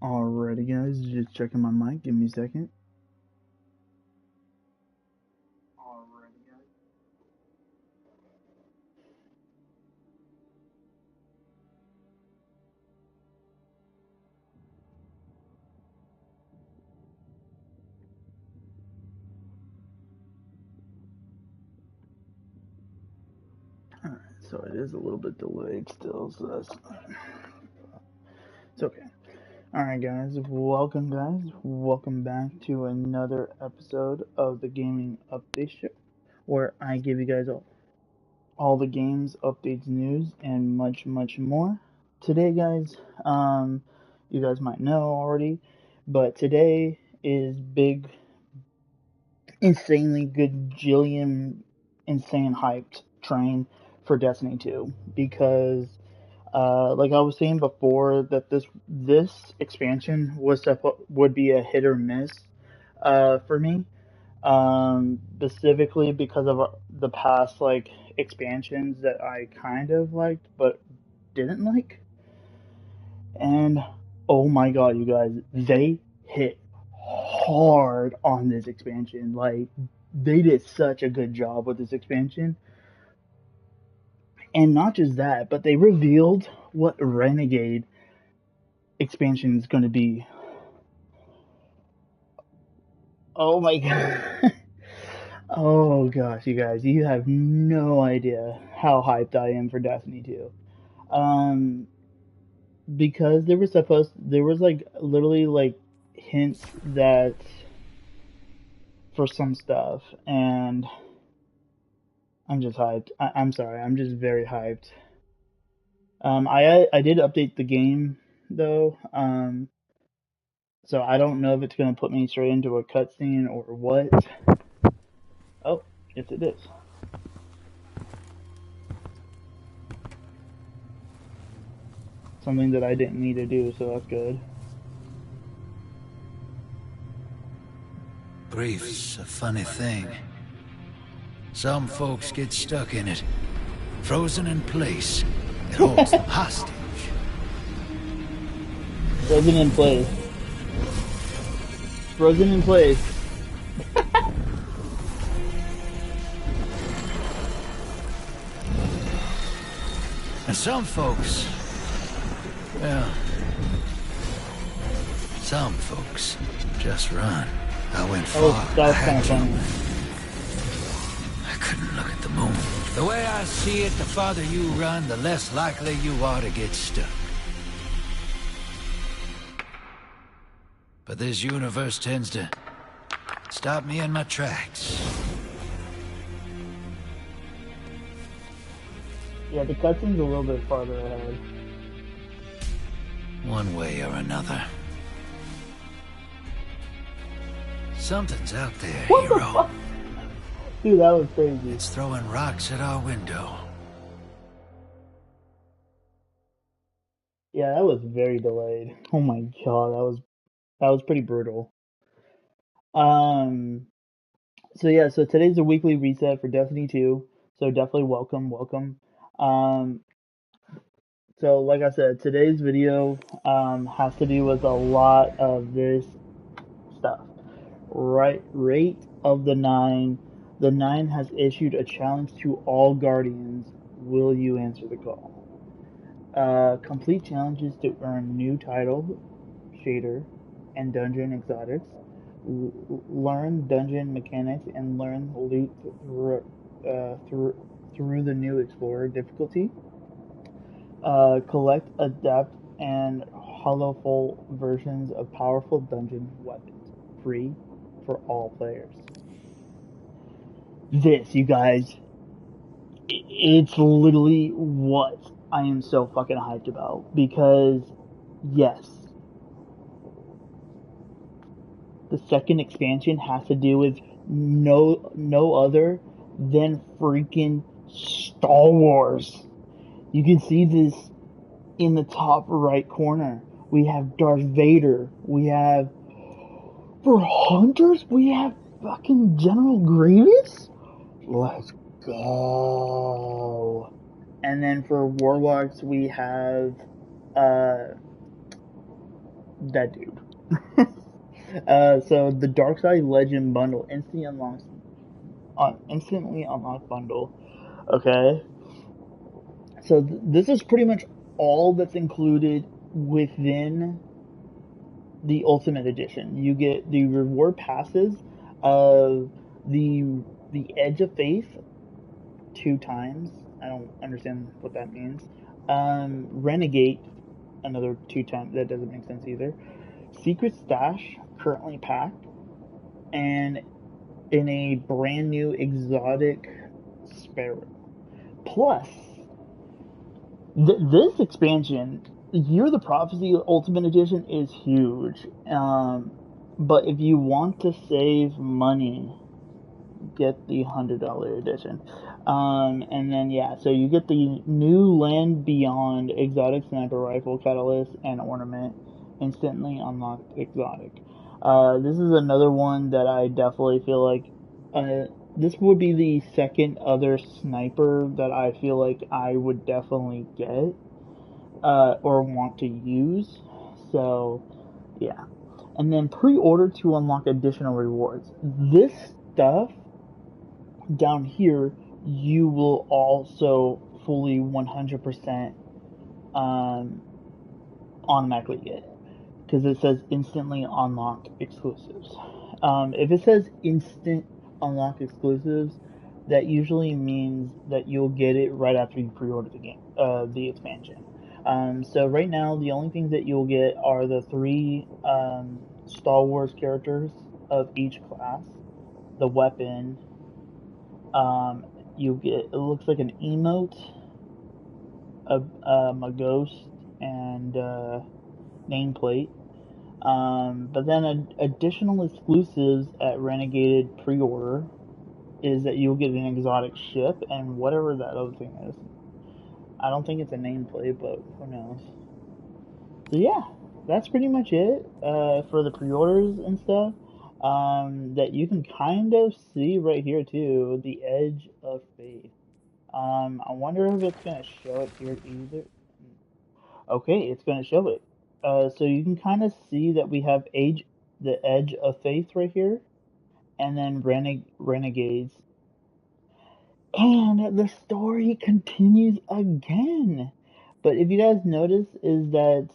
Alrighty, guys, just checking my mic. Give me a second. Alrighty, guys. Alright, so it is a little bit delayed still, so that's it's okay. Alright, guys, welcome back to another episode of the Gaming Update Show, where I give you guys all the games, updates, news, and much more. Today, guys, you guys might know already, but today is big insanely good Jillian insane hyped train for Destiny 2 because like I was saying before that this expansion would be a hit or miss for me, specifically because of the past like expansions that I kind of liked but didn't like. And oh my god, you guys, they hit hard on this expansion. Like, they did such a good job with this expansion. And not just that, but they revealed what Renegade expansion is going to be. Oh my god. Oh gosh, you guys, you have no idea how hyped I am for Destiny 2. Um, because there was like literally like hints that for some stuff, and I'm just hyped. I'm sorry, I'm just very hyped. I did update the game though, so I don't know if it's gonna put me straight into a cutscene or what. Oh, yes it is. Something that I didn't need to do, so that's good. Grief's a funny thing. Some folks get stuck in it, frozen in place. It holds them hostage. Frozen in place. Frozen in place. And some folks, well, some folks just run. I went far. Oh, that I was kind had of to. funny. I couldn't look at the moon. The way I see it, the farther you run, the less likely you are to get stuck. But this universe tends to stop me in my tracks. Yeah, the cutscene's a little bit farther ahead. One way or another. Something's out there, What hero. the fuck? Dude, that was crazy. It's throwing rocks at our window. Yeah, that was very delayed. Oh my god, that was pretty brutal. Um, so yeah, so today's a weekly reset for Destiny 2. So definitely welcome. Um, so like I said, today's video has to do with a lot of this stuff. Right, rate of the Nine. The Nine has issued a challenge to all Guardians. Will you answer the call? Complete challenges to earn new title, shader, and dungeon exotics. Learn dungeon mechanics and learn loot through the new Explorer difficulty. Collect, adapt, and hollow versions of powerful dungeon weapons. Free for all players. This, you guys, it's literally what I am so fucking hyped about. Because, yes, the second expansion has to do with no other than freaking Star Wars. You can see this in the top right corner. We have Darth Vader. We have, for Hunters, we have fucking General Grievous. Let's go. And then for Warlocks, we have that dude. So the Darkside Legend bundle instantly unlock bundle. Okay, so this is pretty much all that's included within the Ultimate Edition. You get the reward passes of the Edge of Faith 2 times. I don't understand what that means. Renegade another 2 times. That doesn't make sense either. Secret Stash currently packed, and in a brand new exotic Sparrow. Plus, this expansion, Year of the Prophecy Ultimate Edition, is huge. But if you want to save money, get the $100 edition. And then yeah, so you get the new Land Beyond exotic sniper rifle catalyst and ornament, instantly unlocked exotic. This is another one that I definitely feel like this would be the second other sniper that I feel like I would definitely get or want to use. So yeah. And then pre-order to unlock additional rewards. This stuff down here, you will also fully 100% automatically get it. Because it says instantly unlock exclusives. If it says instant unlock exclusives, that usually means that you'll get it right after you pre-order the game, the expansion. So right now, the only things that you'll get are the 3 Star Wars characters of each class, the weapon. You get, it looks like an emote, a ghost, and nameplate. But then additional exclusives at Renegade pre-order is that you'll get an exotic ship and whatever that other thing is. I don't think it's a nameplate, but who knows. So yeah, that's pretty much it for the pre-orders and stuff. That you can kind of see right here too, the Edge of Faith. I wonder if it's gonna show it here either. Okay, it's gonna show it. So you can kind of see that we have the Edge of Faith right here, and then Renegades, and the story continues again. But if you guys notice, is that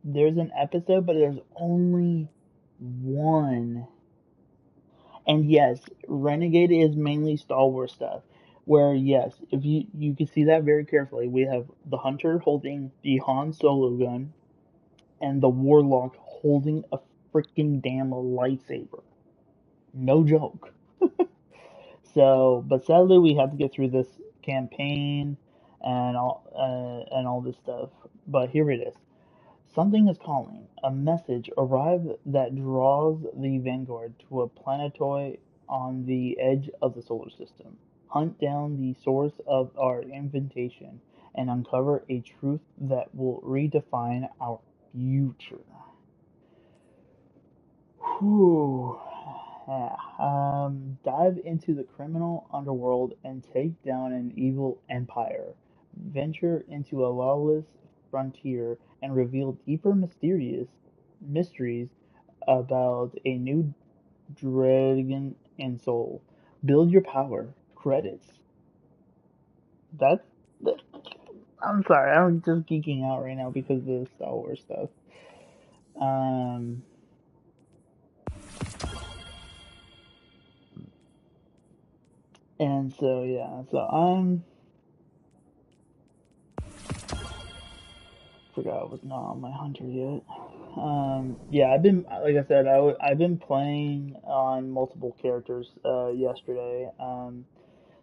there's an episode, but there's only one. And yes, Renegade is mainly Star Wars stuff. Where yes, if you can see that very carefully, we have the Hunter holding the Han Solo gun, and the Warlock holding a freaking damn lightsaber. No joke. So, but sadly, we have to get through this campaign and all this stuff. But here it is. Something is calling. A message arrived that draws the Vanguard to a planetoid on the edge of the solar system. Hunt down the source of our invitation and uncover a truth that will redefine our future. Whew. Yeah. Dive into the criminal underworld and take down an evil empire. Venture into a lawless frontier and reveal deeper mysterious mysteries about a new dragon and soul. Build your power. Credits. That's. that- I'm sorry, I'm just geeking out right now because of the Star Wars stuff. Um, and so yeah, so forgot I was not on my hunter yet. Yeah, I've been, like I said, I've been playing on multiple characters yesterday.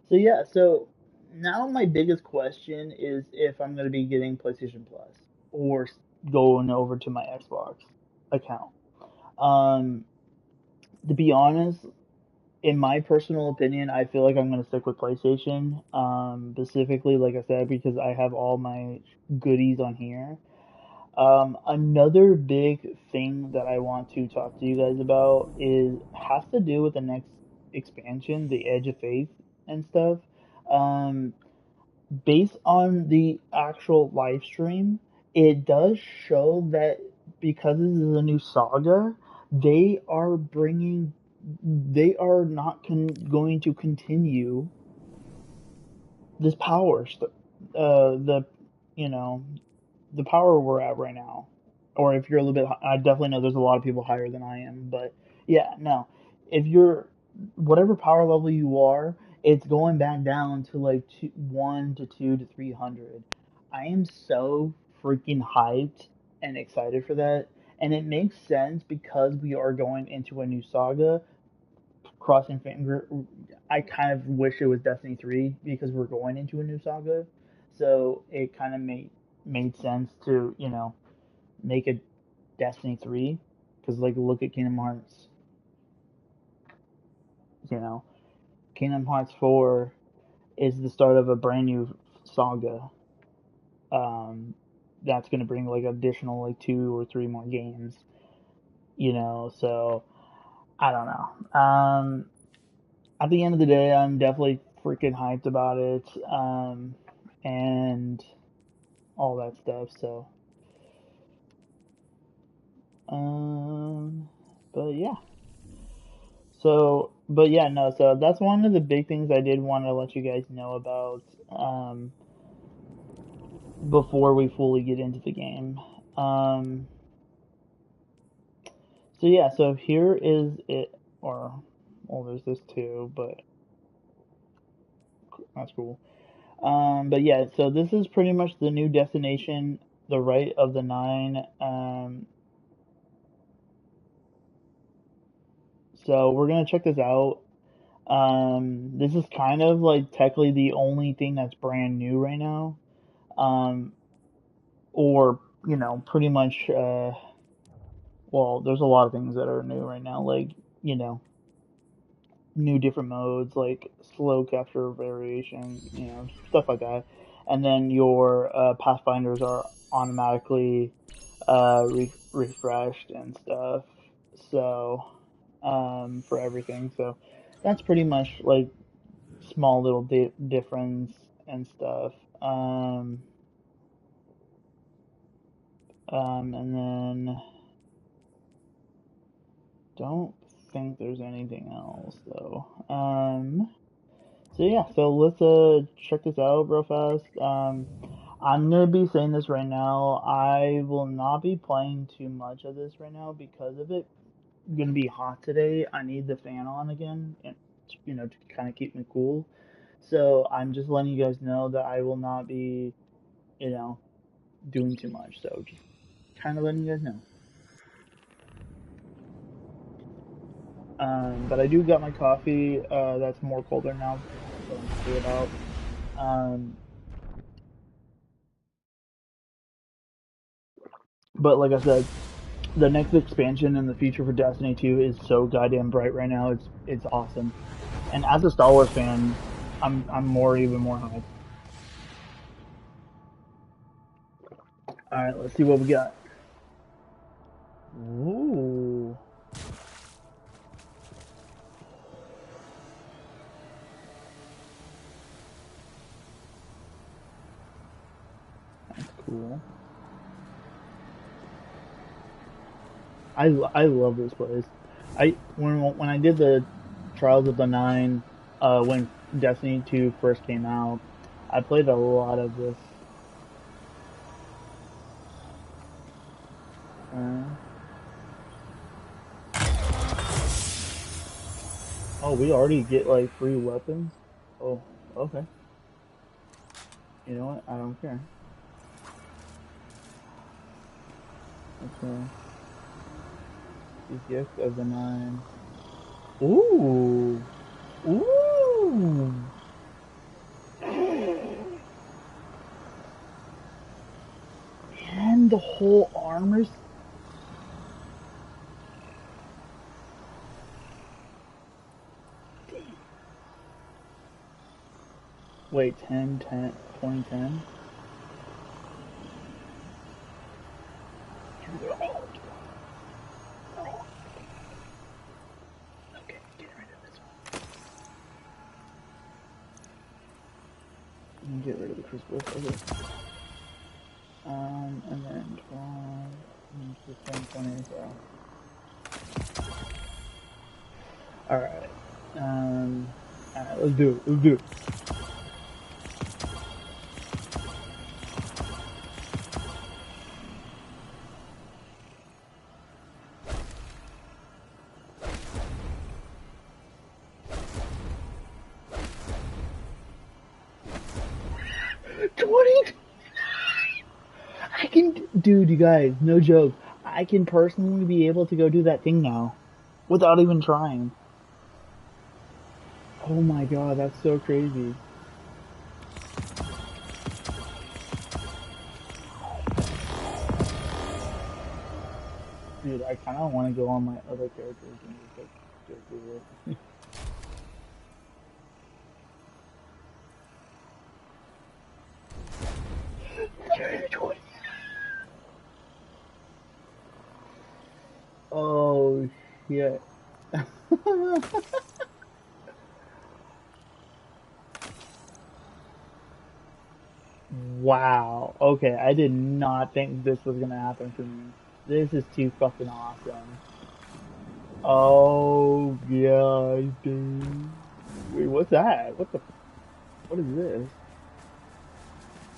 So yeah, so now my biggest question is if I'm going to be getting PlayStation Plus or going over to my Xbox account. Um, to be honest, in my personal opinion, I feel like I'm going to stick with PlayStation. Specifically, like I said, because I have all my goodies on here. Another big thing that I want to talk to you guys about is has to do with the next expansion, the Edge of Faith and stuff. Um, Based on the actual live stream, it does show that because this is a new saga, they are bringing, they are not going to continue this power, the, you know, the power we're at right now. Or if you're a little bit, I definitely know there's a lot of people higher than I am, but yeah, no. If you're, whatever power level you are, it's going back down to like 1 to 2 to 300. I am so freaking hyped and excited for that. And it makes sense because we are going into a new saga. Crossing finger, I kind of wish it was Destiny 3 because we're going into a new saga. So it kind of made sense to, make a Destiny 3 because like look at Kingdom Hearts, you know. Kingdom Hearts 4 is the start of a brand new saga. Um that's going to bring like additional like 2 or 3 more games, so I don't know. At the end of the day, I'm definitely freaking hyped about it. And all that stuff. So, um, but yeah. So, but yeah, no. So that's one of the big things I did want to let you guys know about before we fully get into the game. Um, so yeah. So here is it. Or, well, there's this too, but that's cool. But yeah. So this is pretty much the new destination, the Rite of the Nine. So we're gonna check this out. This is kind of like technically the only thing that's brand new right now. Um, or, pretty much, well, there's a lot of things that are new right now, like, you know, new different modes, like slow capture variation, stuff like that. And then your Pathfinders are automatically refreshed and stuff. So, for everything. So that's pretty much like small little difference and stuff. And then don't think there's anything else though. So yeah, so let's check this out real fast. I'm gonna be saying this right now. I will not be playing too much of this right now because of it. Gonna be hot today. I need the fan on again, and to kind of keep me cool. So I'm just letting you guys know that I will not be, you know, doing too much. So just kind of letting you guys know. But I do got my coffee. That's more colder now, so I'm happy about. Um, but like I said, the next expansion in the future for Destiny 2 is so goddamn bright right now. It's awesome. And as a Star Wars fan, I'm even more hyped. All right, let's see what we got. Ooh, that's cool. I love this place. When I did the Trials of the Nine, when Destiny 2 first came out, I played a lot of this. Uh, oh, we already get like free weapons. Oh, okay. You know what? I don't care. Okay. The gift of the nine. Ooh, ooh. And the whole armor's. Wait, 2010? Okay, get rid of this one. Get rid of the crucible. Okay. And then 12. It's just 10:20, so. Alright. Alright, let's do it. Let's do it. I can, dude, you guys, no joke. I can personally be able to go do that thing now without even trying. Oh my god, that's so crazy. Dude, I kind of want to go on my other characters and just like go through it. Oh shit. Wow. Okay, I did not think this was gonna happen for me. This is too fucking awesome. Oh yeah, dude. Wait, what's that? What is this?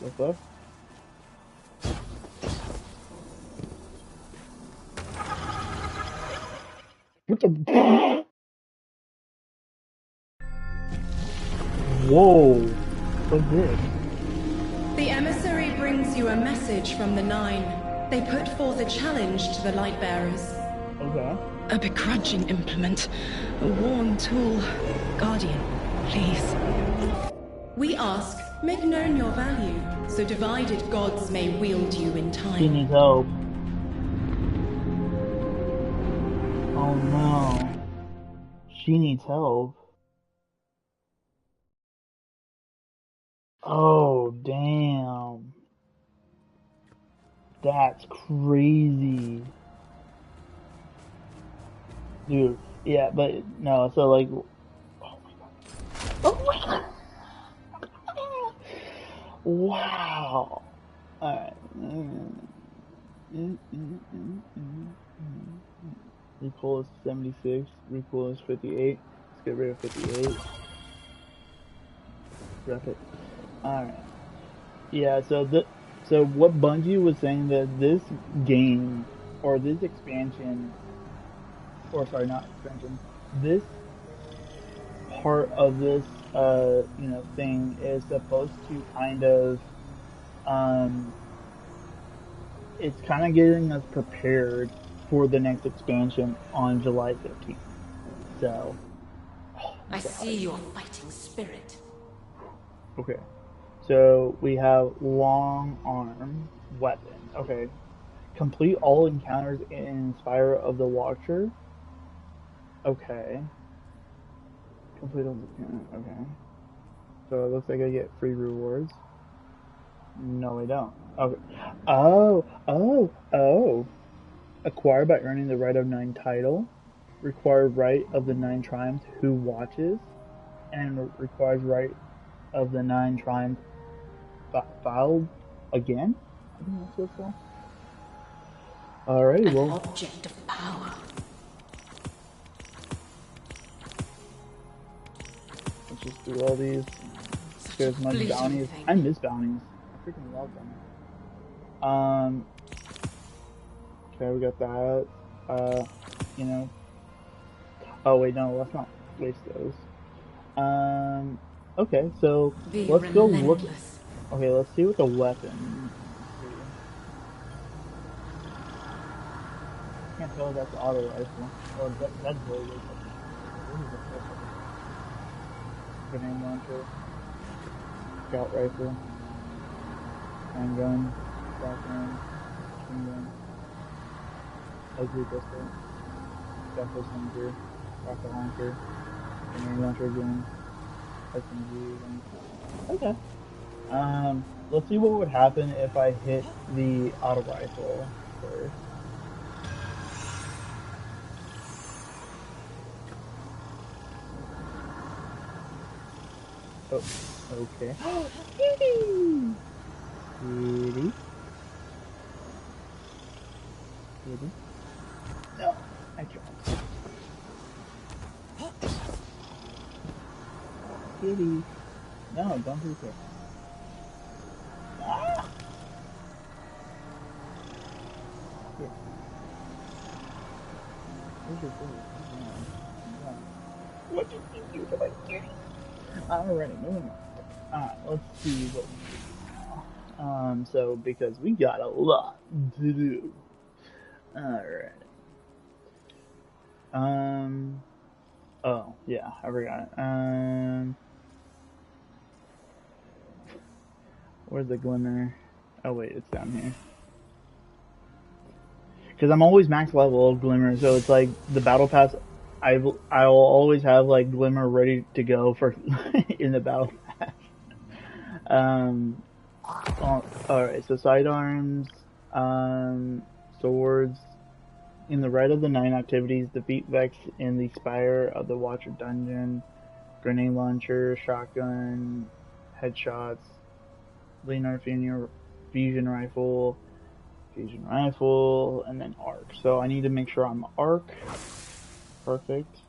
The fuck? What the? Whoa! What's this? The emissary brings you a message from the Nine. They put forth a challenge to the Lightbearers. Okay. A begrudging implement. A worn tool. Guardian, please. We ask, make known your value, so divided gods may wield you in time. She needs help. Oh no. She needs help. Oh, damn. That's crazy. Dude, yeah, but no, so like, oh my god. Oh my god. Wow. Alright. Recoil is 76, recoil is 58. Let's get rid of 58. Rep it. Alright. Yeah, so what Bungie was saying that this game or this expansion, or sorry, not expansion, this part of this thing is supposed to kind of it's kind of getting us prepared for the next expansion on July 15th. So, oh I God. see your fighting spirit. Okay. So we have long arm weapon. Okay. Complete all encounters in Spire of the Watcher. Okay. Complete all the okay. So it looks like I get free rewards. No, I don't. Okay. Oh. Acquired by earning the Right of Nine title. Required right of the Nine Triumphs who watches. And requires right of the Nine Triumphs filed again? I think that's what's called. Alrighty, well. An object of power. Let's just do all these. Get as much bounties. I miss bounties. I freaking love them. Okay, we got that. Oh wait, no, let's not waste those. Okay, so let's go look. Okay, let's see what the weapon. Can't tell if that's auto rifle. Oh, that's really good. This is a first grenade launcher, scout rifle, handgun, shotgun, machine gun, ugly pistol, scaffold launcher, rocket launcher, grenade launcher again, SMG. Okay. Let's see what would happen if I hit the auto rifle first. Oh, okay. Kitty. Kitty. No, I dropped. Kitty. No, don't do that. Ah! Here. Where's your food? What did you do to my kitty? Alright, moving on. Alright, let's see what we do now. So because we got a lot to do. Alright. Oh, yeah, I forgot it. Where's the glimmer? Oh wait, it's down here. Because I'm always max level of glimmer, so it's like the battle pass. I'll always have like glimmer ready to go for in the battle pass. Alright, so sidearms, swords. In the Rite of the Nine activities, defeat Vex in the Spire of the Watcher dungeon. Grenade launcher, shotgun, headshots, Leonard fusion rifle, and then arc. So I need to make sure I'm arc. Perfect.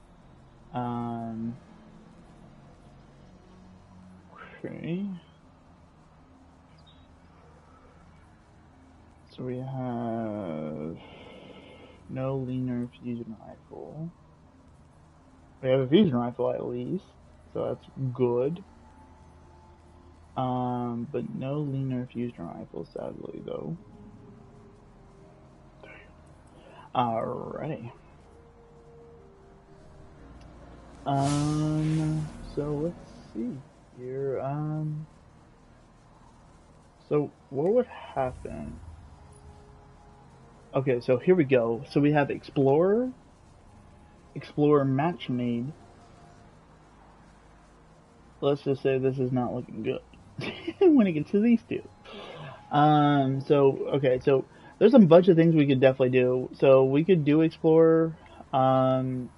Okay. So we have no leaner fusion rifle. We have a fusion rifle at least, so that's good. But no leaner fusion rifle, sadly though. Alrighty. So let's see here. So what would happen? Okay, so here we go. So we have Explorer, Match Made. Let's just say this is not looking good when it gets to these two. So there's a bunch of things we could definitely do. So we could do Explorer, and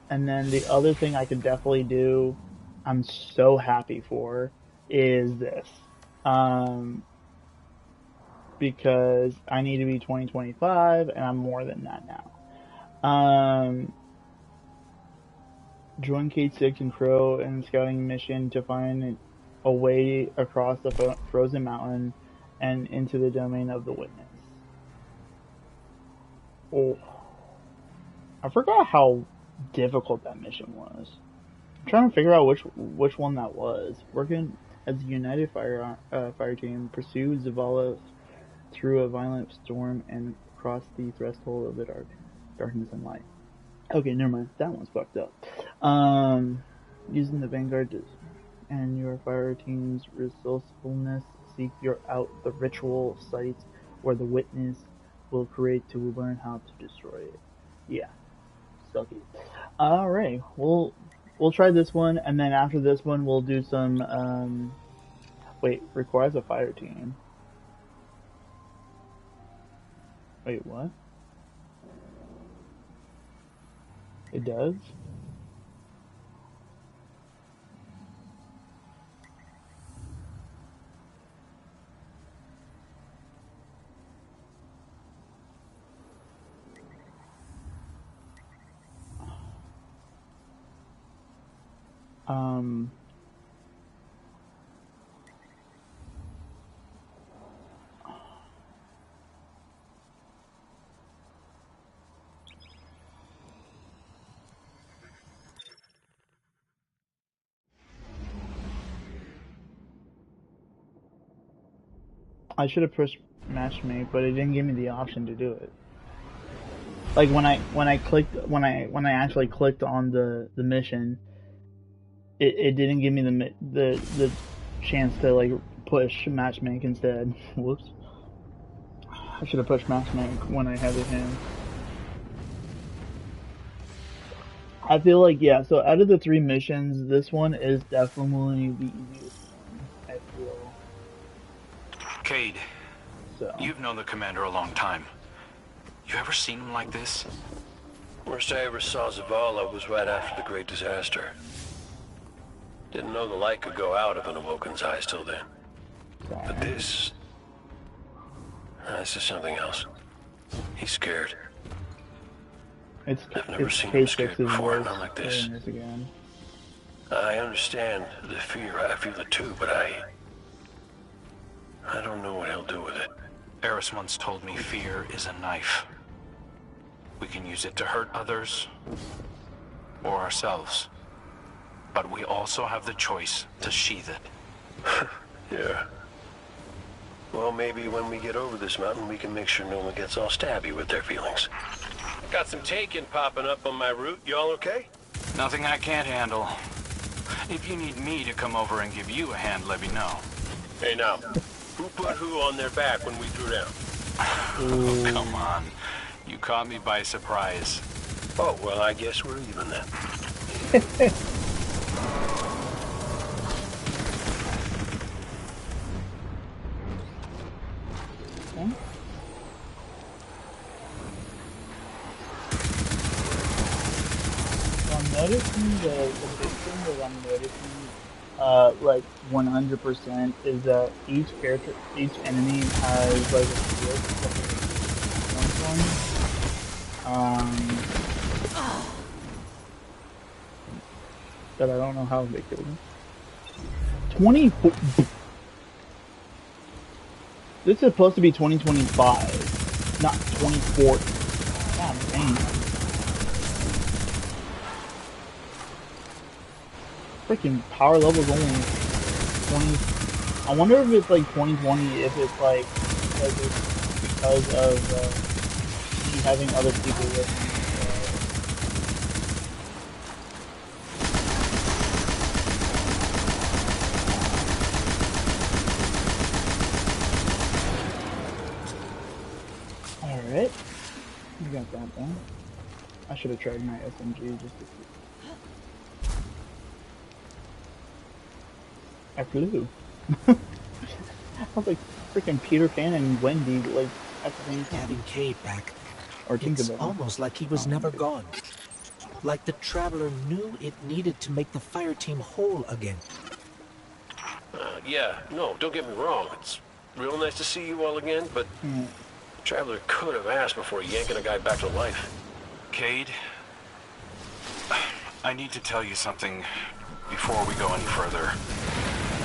then the other thing I could definitely do, I'm so happy for, is this. Because I need to be 2025, and I'm more than that now. Join Kate 6 and Crow in a scouting mission to find a way across the frozen mountain and into the domain of the Witness. Oh, I forgot how difficult that mission was. I'm trying to figure out which one that was. Working as a united fire team, pursue Zavala through a violent storm and across the threshold of the darkness and light. Okay, never mind. That one's fucked up. Using the Vanguard and your fire team's resourcefulness, seek out the ritual sites where the Witness will create to learn how to destroy it. Yeah, sucky. Alright, we'll try this one, and then after this one, we'll do some. Wait, requires a fire team. Wait, what? It does? I should have pushed match made, but it didn't give me the option to do it. Like when I actually clicked on the mission, it didn't give me the chance to like push matchmake instead. Whoops. I should have pushed matchmake when I had it in. I feel like, yeah, so out of the 3 missions, this one is definitely the easiest one, I feel. Cade, so. You've known the commander a long time. You ever seen him like this? Worst I ever saw Zavala was right after the Great Disaster. Didn't know the light could go out of an Awoken's eyes till then. But this is something else. He's scared. It's I've never it's seen him scared K6's before, voice not like this. saying this again. I understand the fear. I feel it too, but I don't know what he'll do with it. Eris once told me fear is a knife. We can use it to hurt others or ourselves. But we also have the choice to sheath it. Yeah. Well, maybe when we get over this mountain, we can make sure no one gets all stabby with their feelings. Got some taken popping up on my route. Y'all okay? Nothing I can't handle. If you need me to come over and give you a hand, let me know. Hey, now. Who put who on their back when we threw down? Oh, come on. You caught me by surprise. Oh, well, I guess we're even then. I'm noticing the big thing that I'm noticing, like 100% is that each enemy has like a skill that I don't know how they killed him. 24. This is supposed to be 2025, not 2040. God dang. Freaking power level's only 20. I wonder if it's like 2020, if it's like it's because of me having other people with me. Alright. We got that done. I should have tried my SMG just to see. I flew. I was like freaking Peter Pan and Wendy, like at the same time. Having Cade back. Or think It's about almost like he was never gone. Like the Traveler knew it needed to make the fire team whole again. Yeah, no, don't get me wrong. It's real nice to see you all again, but the Traveler could have asked before yanking a guy back to life. Cade, I need to tell you something before we go any further.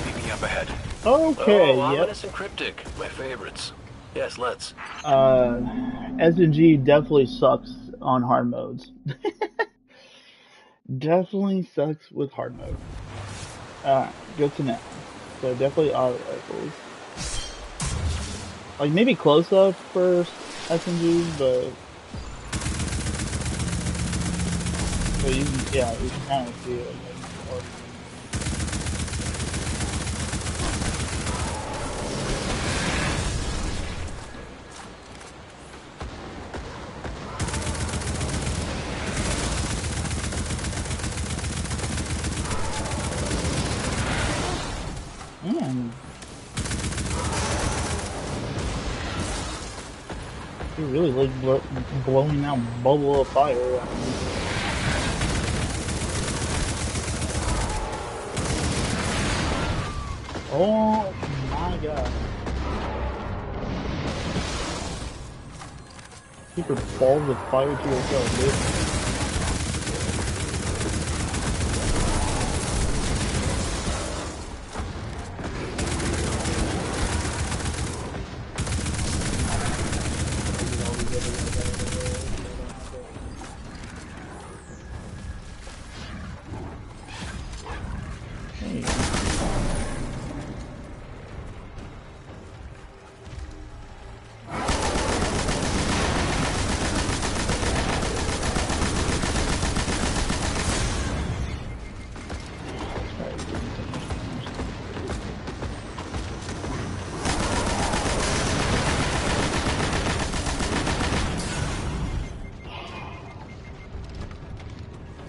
Meet me up ahead. Okay, oh, yep. Ominous and Cryptic, my favorites. Yes, let's. SMG definitely sucks on hard modes. Definitely sucks with hard mode. Good to know. So definitely auto rifles. Like maybe close up for SMGs, but you can, yeah, you can kind of see it. Man, you really like blowing out bubble of fire. Oh my god. You could balls of fire to yourself, dude.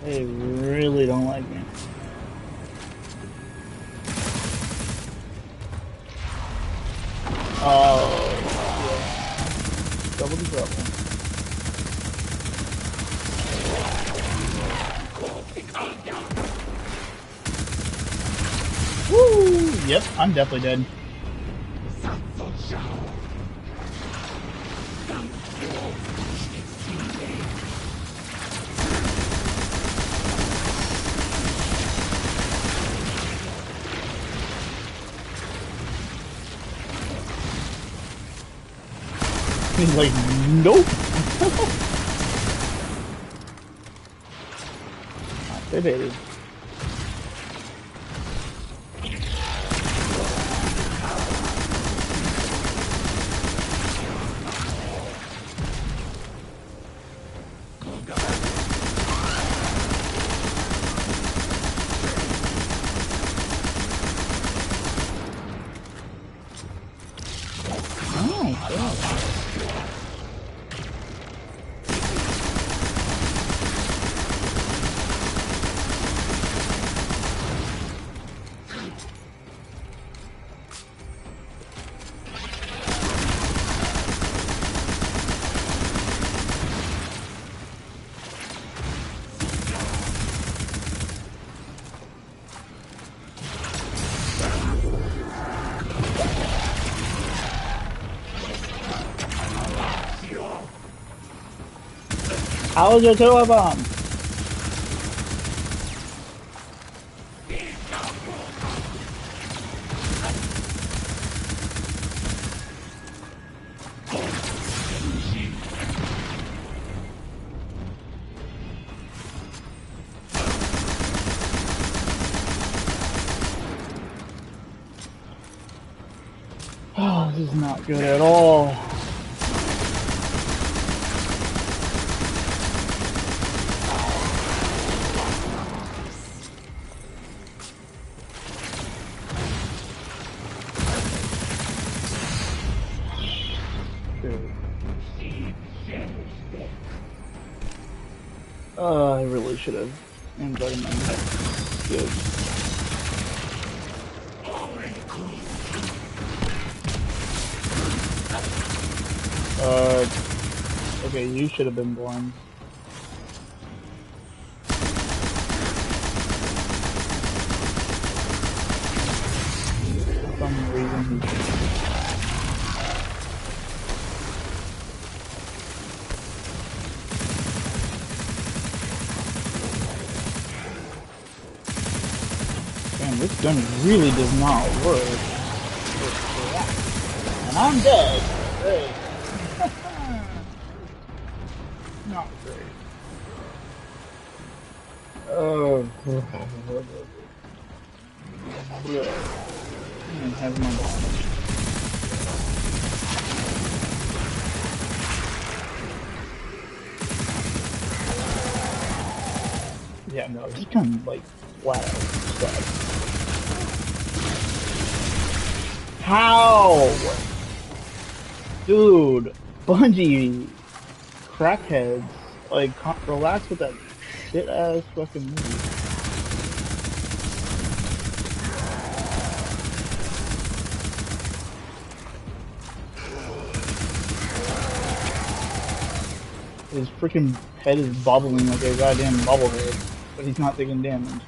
They really don't like me. Oh, yeah. Double the trouble. Woo! Yep, I'm definitely dead. He's like, nope. Hey, baby. How was your tour bomb? Oh, this is not good at all. I really should have invited him. Good. Okay, you should have been born. For some reason he this gun really does not work. And I'm dead. Great. Not great. Oh. And have my damage. Yeah, no, this gun like flat out sucks. How? Dude, Bungie, crackheads, like, relax with that shit-ass fucking movie. His freaking head is bobbling like a goddamn bobblehead, but he's not taking damage.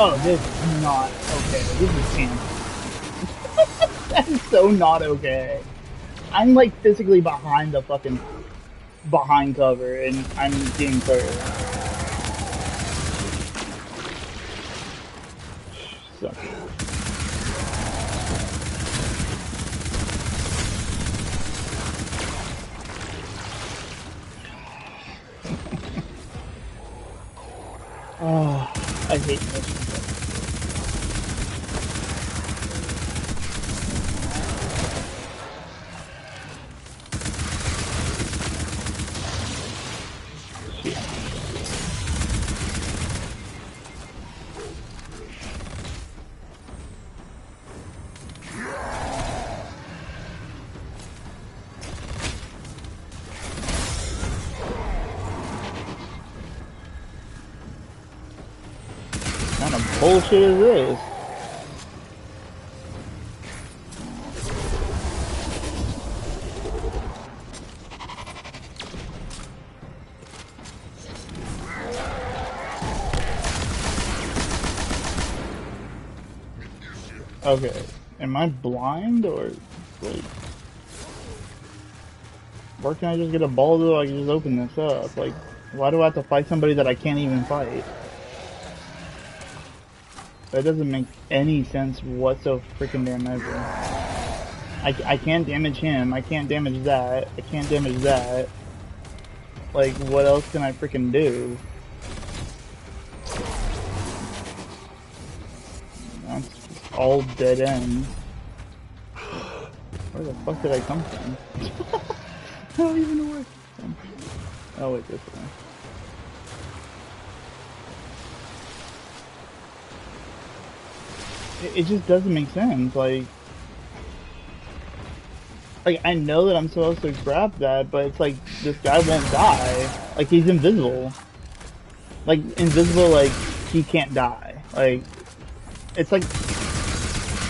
Oh, this is not okay. This is camp. That is so not okay. I'm like physically behind the fucking behind cover and I'm getting clear. Sucks. Oh, I hate this. What kind of bullshit is this? Okay. Am I blind or like? Where can I just get a ball so I can just open this up? Like, why do I have to fight somebody that I can't even fight? That doesn't make any sense whatsoever. Freaking damn ever. I can't damage him. I can't damage that. I can't damage that. Like, what else can I freaking do? That's just all dead ends. Where the fuck did I come from? I don't even know where I came from. Oh wait, this way. It just doesn't make sense. Like I know that I'm supposed to grab that, but it's like this guy won't die. Like he's invisible. Like invisible, like he can't die. Like it's like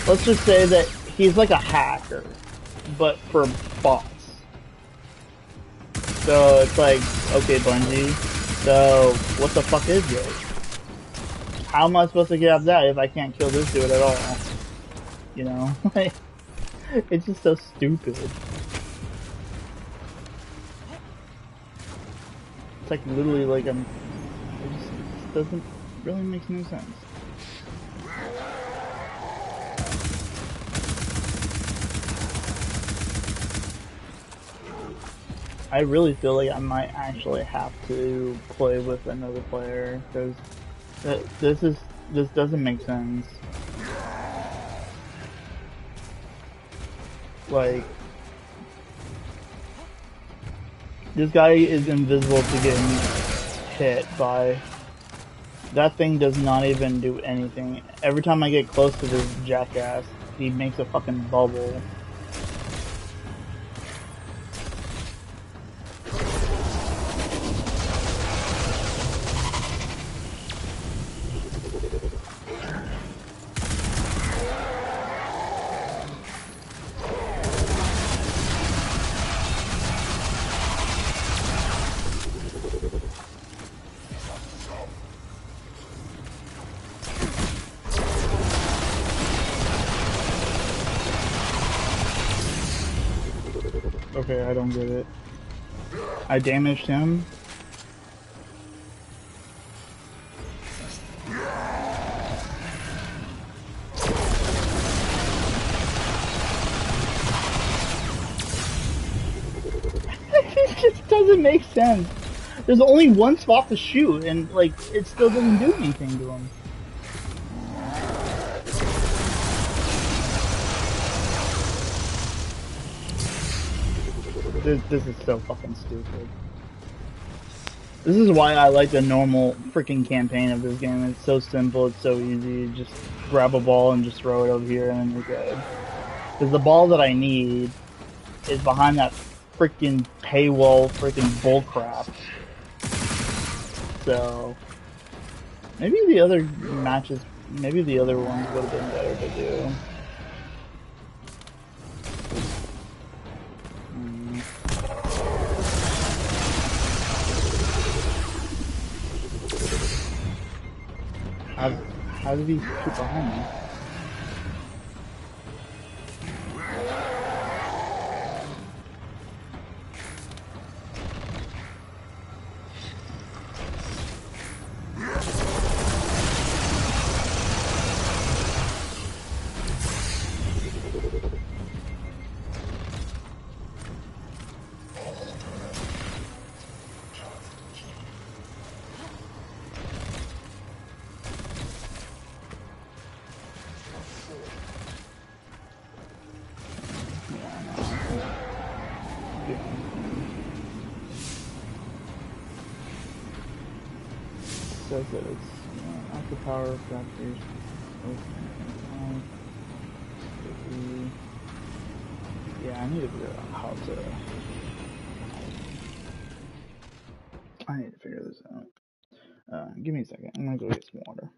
let's just say that he's like a hacker, but for bots. So it's like, okay, Bungie. So what the fuck is this? How am I supposed to grab that if I can't kill this dude at all? You know, like it's just so stupid. It's like literally like it just doesn't really make no sense. I really feel like I might actually have to play with another player because this doesn't make sense. Like this guy is invisible to getting hit by. That thing does not even do anything. Every time I get close to this jackass, he makes a fucking bubble. Okay, I don't get it. I damaged him. It just doesn't make sense. There's only one spot to shoot, and like it still doesn't do anything to him. This is so fucking stupid. This is why I like the normal freaking campaign of this game. It's so simple, it's so easy. Just grab a ball and just throw it over here and then you're good. Because the ball that I need is behind that freaking paywall freaking bullcrap. So, maybe the other matches, maybe the other ones would have been better to do. How did he shoot behind me? Says that it's after power factors. Yeah, I need to figure out how to. I need to figure this out. Give me a second. I'm gonna go get some water.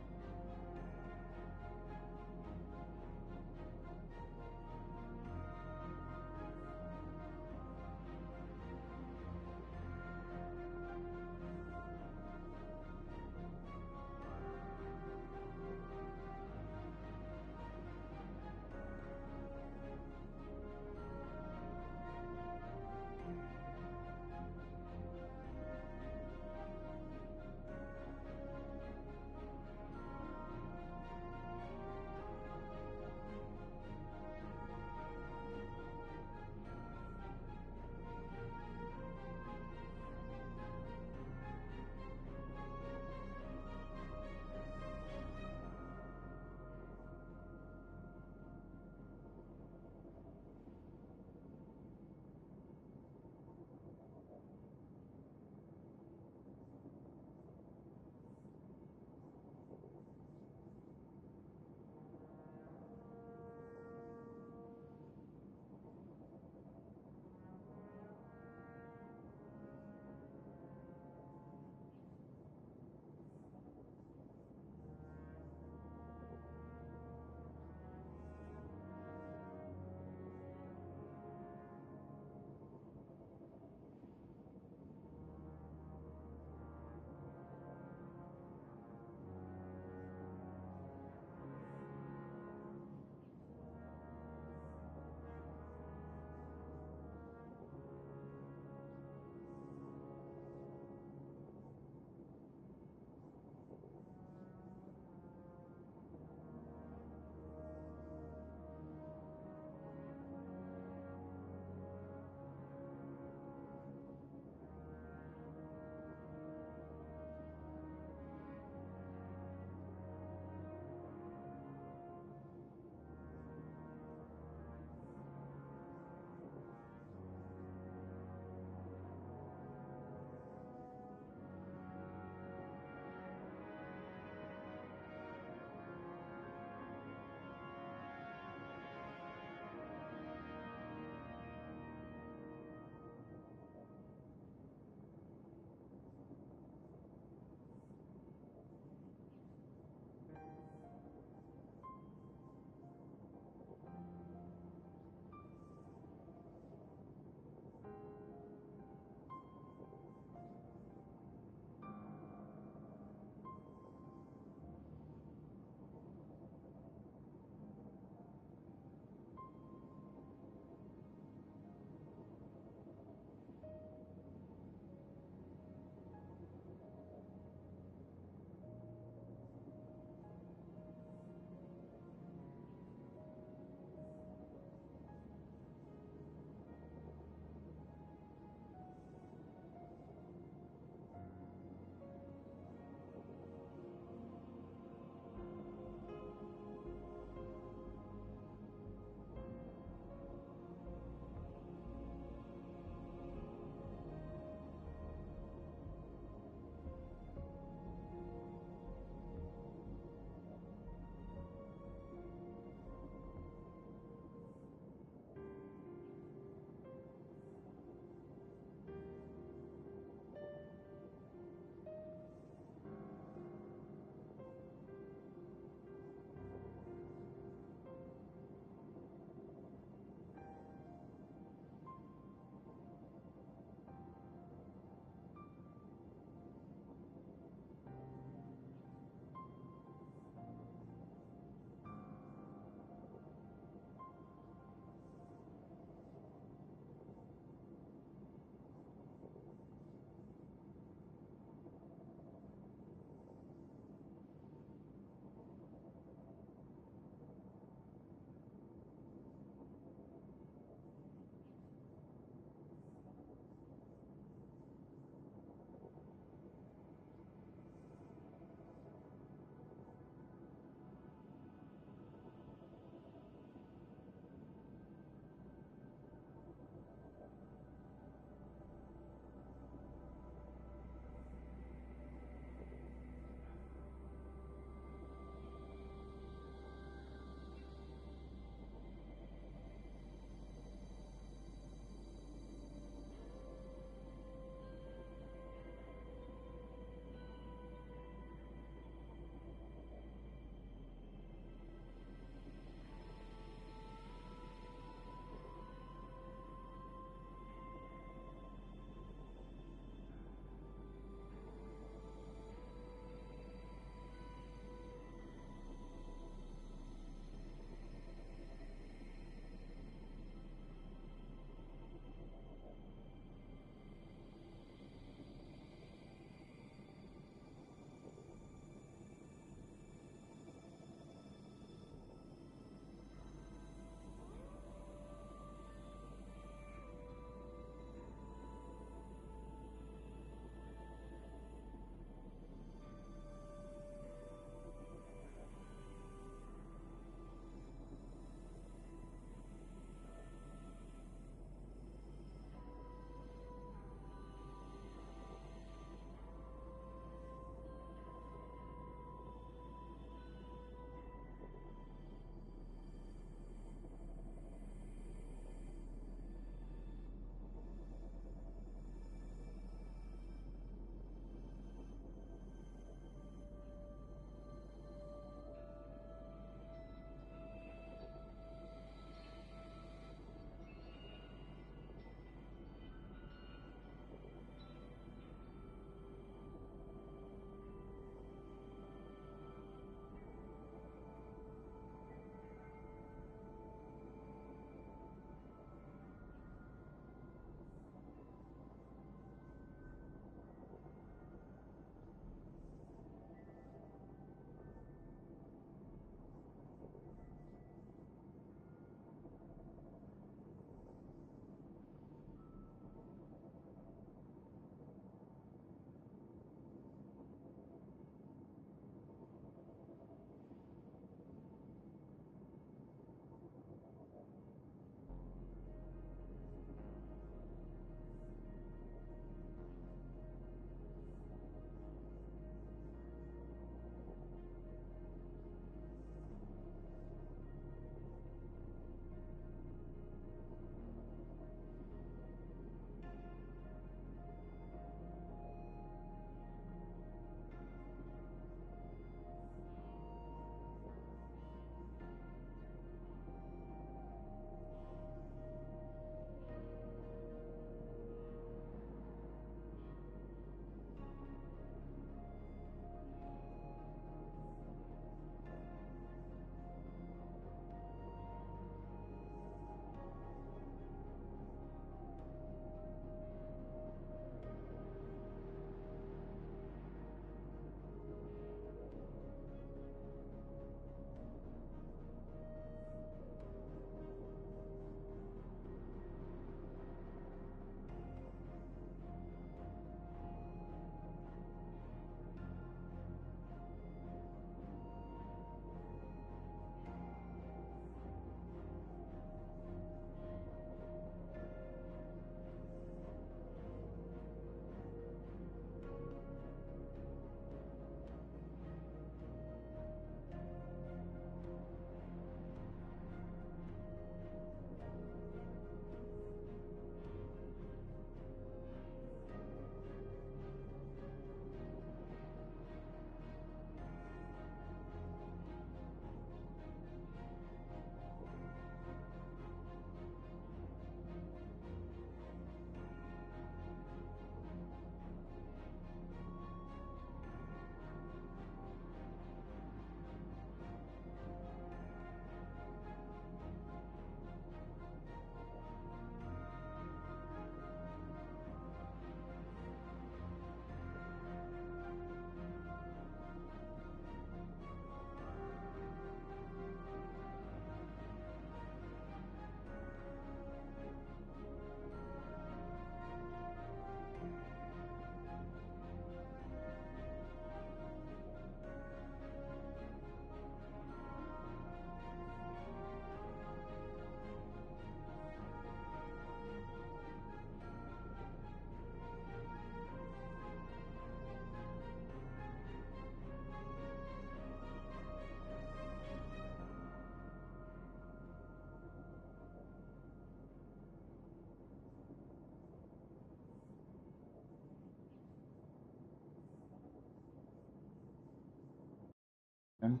been.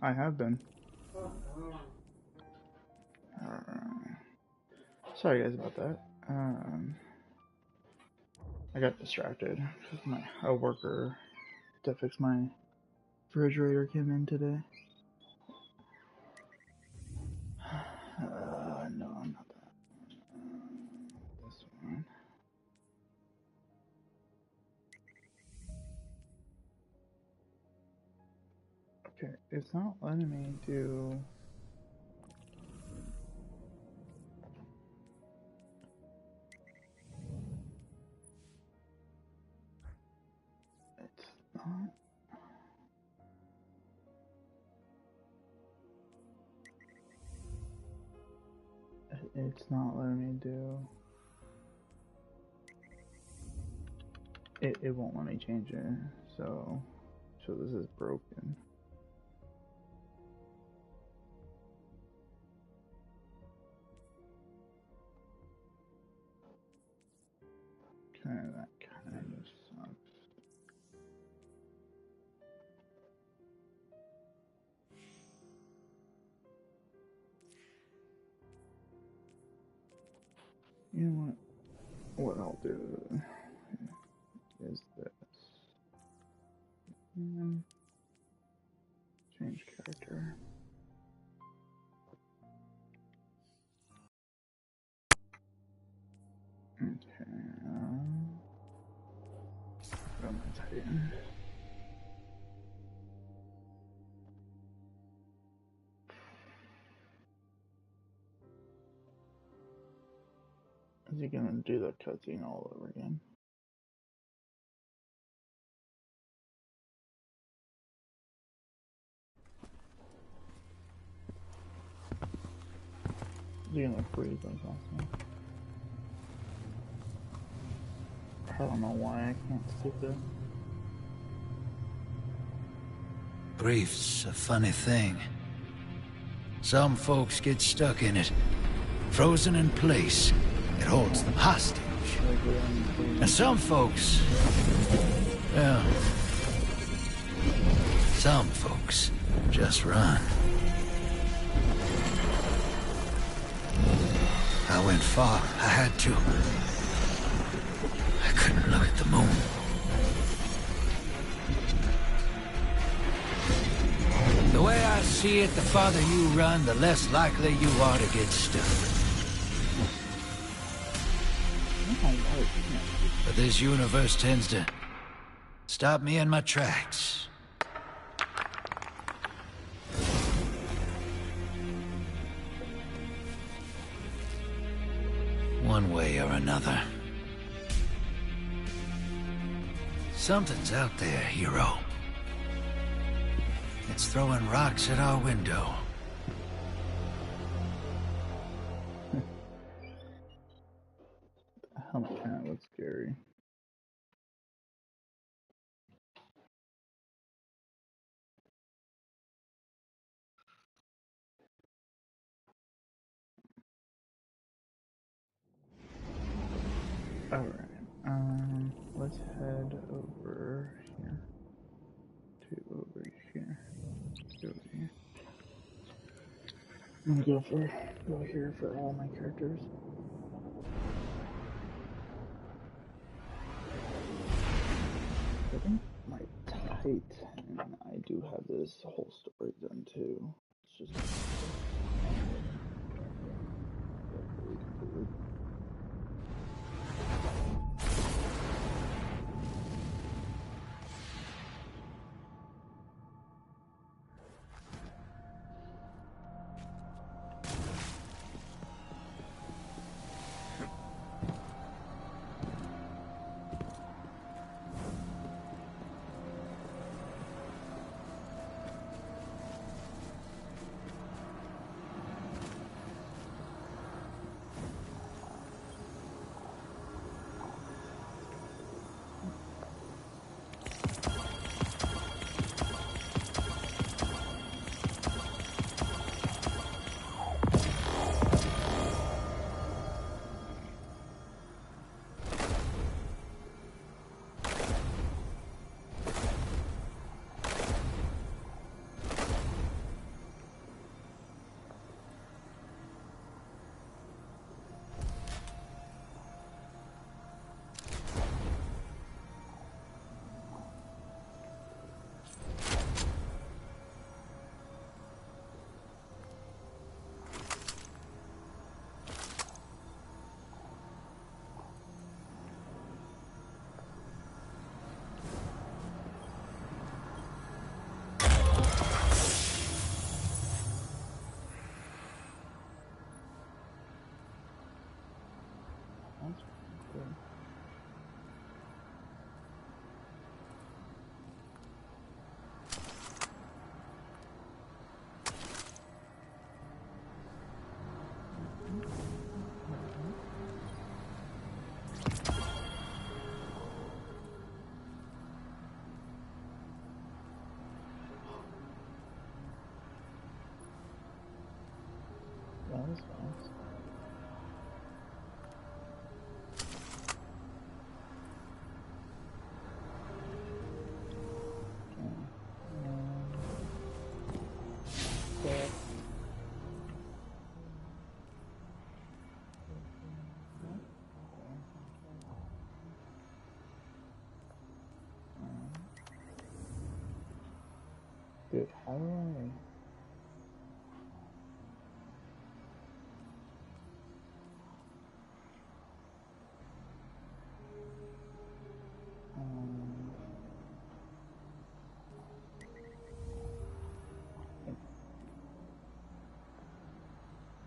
I have been. Sorry guys about that. I got distracted because a worker to fix my refrigerator came in today. No, not that. This one. Okay, it's not letting me do. It's not. It's not letting me do. It won't let me change it. So this is broken. That kind of sucks. You know what I'll do is this. And change character. Okay. Put on my Titan. Is he gonna do that cutscene all over again? Is he gonna freeze like last time? I don't know why I can't skip it. Grief's a funny thing. Some folks get stuck in it, frozen in place. It holds them hostage. And some folks, well, some folks just run. I went far. I had to. I couldn't look at the moon. The way I see it, the farther you run, the less likely you are to get stuck. But this universe tends to stop me in my tracks. One way or another. Something's out there, hero. It's throwing rocks at our window. The helmet kind of looks scary. Alright, let's head over here. Over here. I'm gonna go here for all my characters. I think my Titan, I do have this whole story done too. It's just That's cool. That was fast. Okay. Dude, how do I...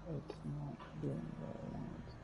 It's not doing what I want it to do.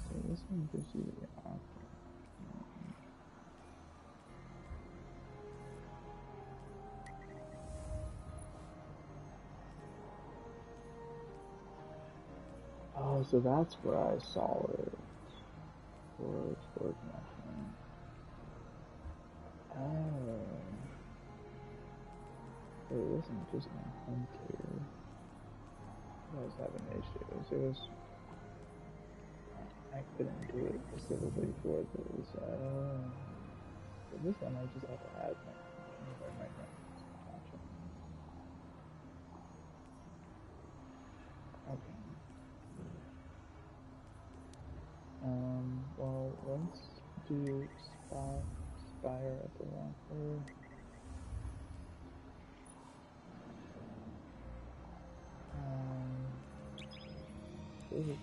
So this one gives you the option. Oh, so that's where I saw it. Storage connection. Oh. It wasn't just my home care. I was having issues. It was... I couldn't do it specifically for this. For this one, I just have to add my gotcha. Okay. Well, let's do Spire at the locker. Ooh.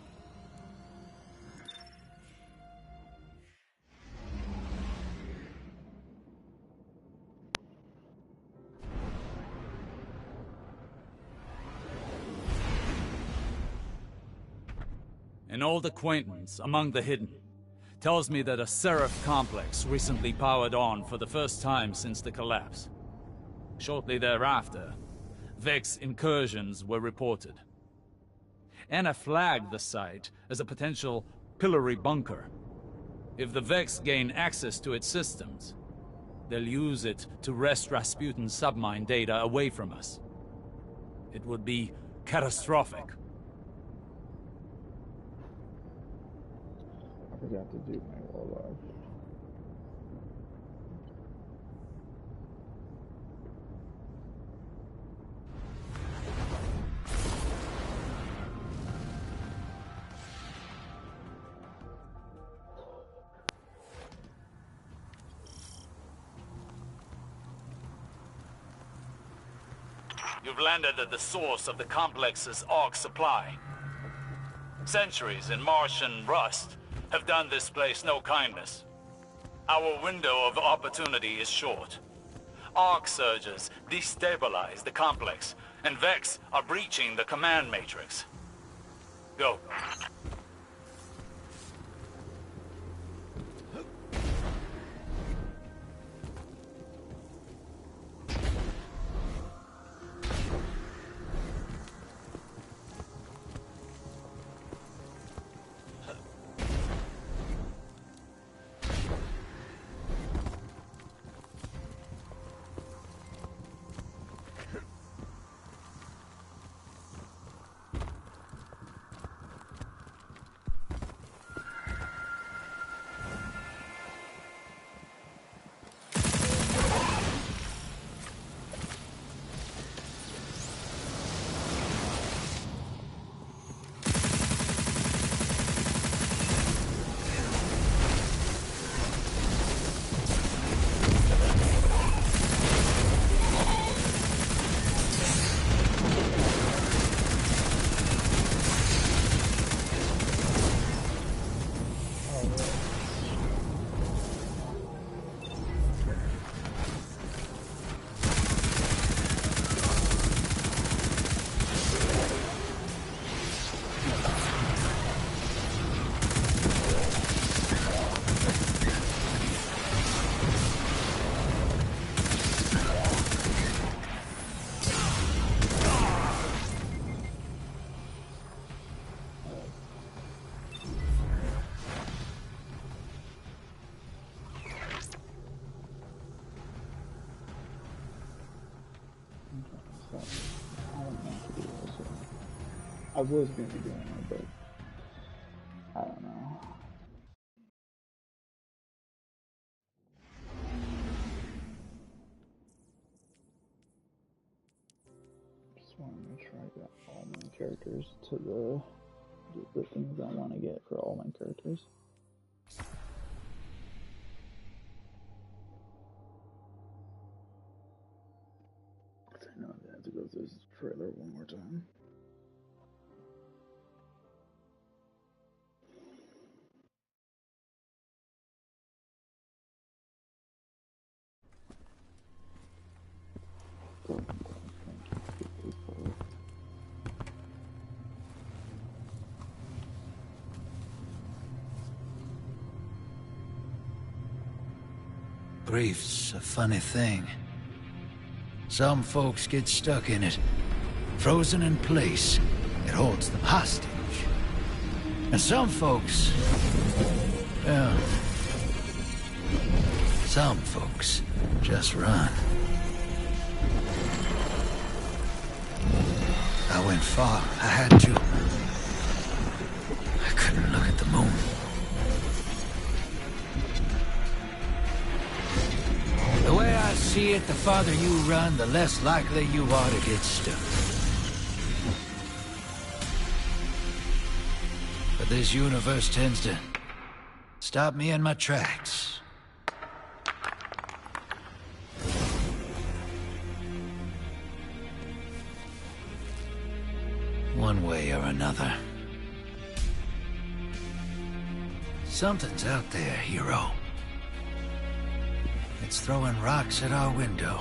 An old acquaintance among the hidden tells me that a Seraph complex recently powered on for the first time since the collapse. Shortly thereafter, Vex incursions were reported. Anna flagged the site as a potential pillory bunker. If the Vex gain access to its systems, they'll use it to wrest Rasputin's submine data away from us. It would be catastrophic. I forgot to do my warlock. You've landed at the source of the complex's AUG supply. Centuries in Martian rust have done this place no kindness. Our window of opportunity is short. Arc surges destabilize the complex, and Vex are breaching the command matrix. Go. I was going to be doing it, but I don't know. Just want to make sure I got all my characters to the things I want to get for all my characters. I know I have to go through this trailer one more time. Grief's a funny thing. Some folks get stuck in it, frozen in place. It holds them hostage. And some folks, well, some folks just run. I went far. I had to. I couldn't look at the moon. The way I see it, the farther you run, the less likely you are to get stuck. But this universe tends to stop me in my tracks. One way or another. Something's out there, hero. It's throwing rocks at our window.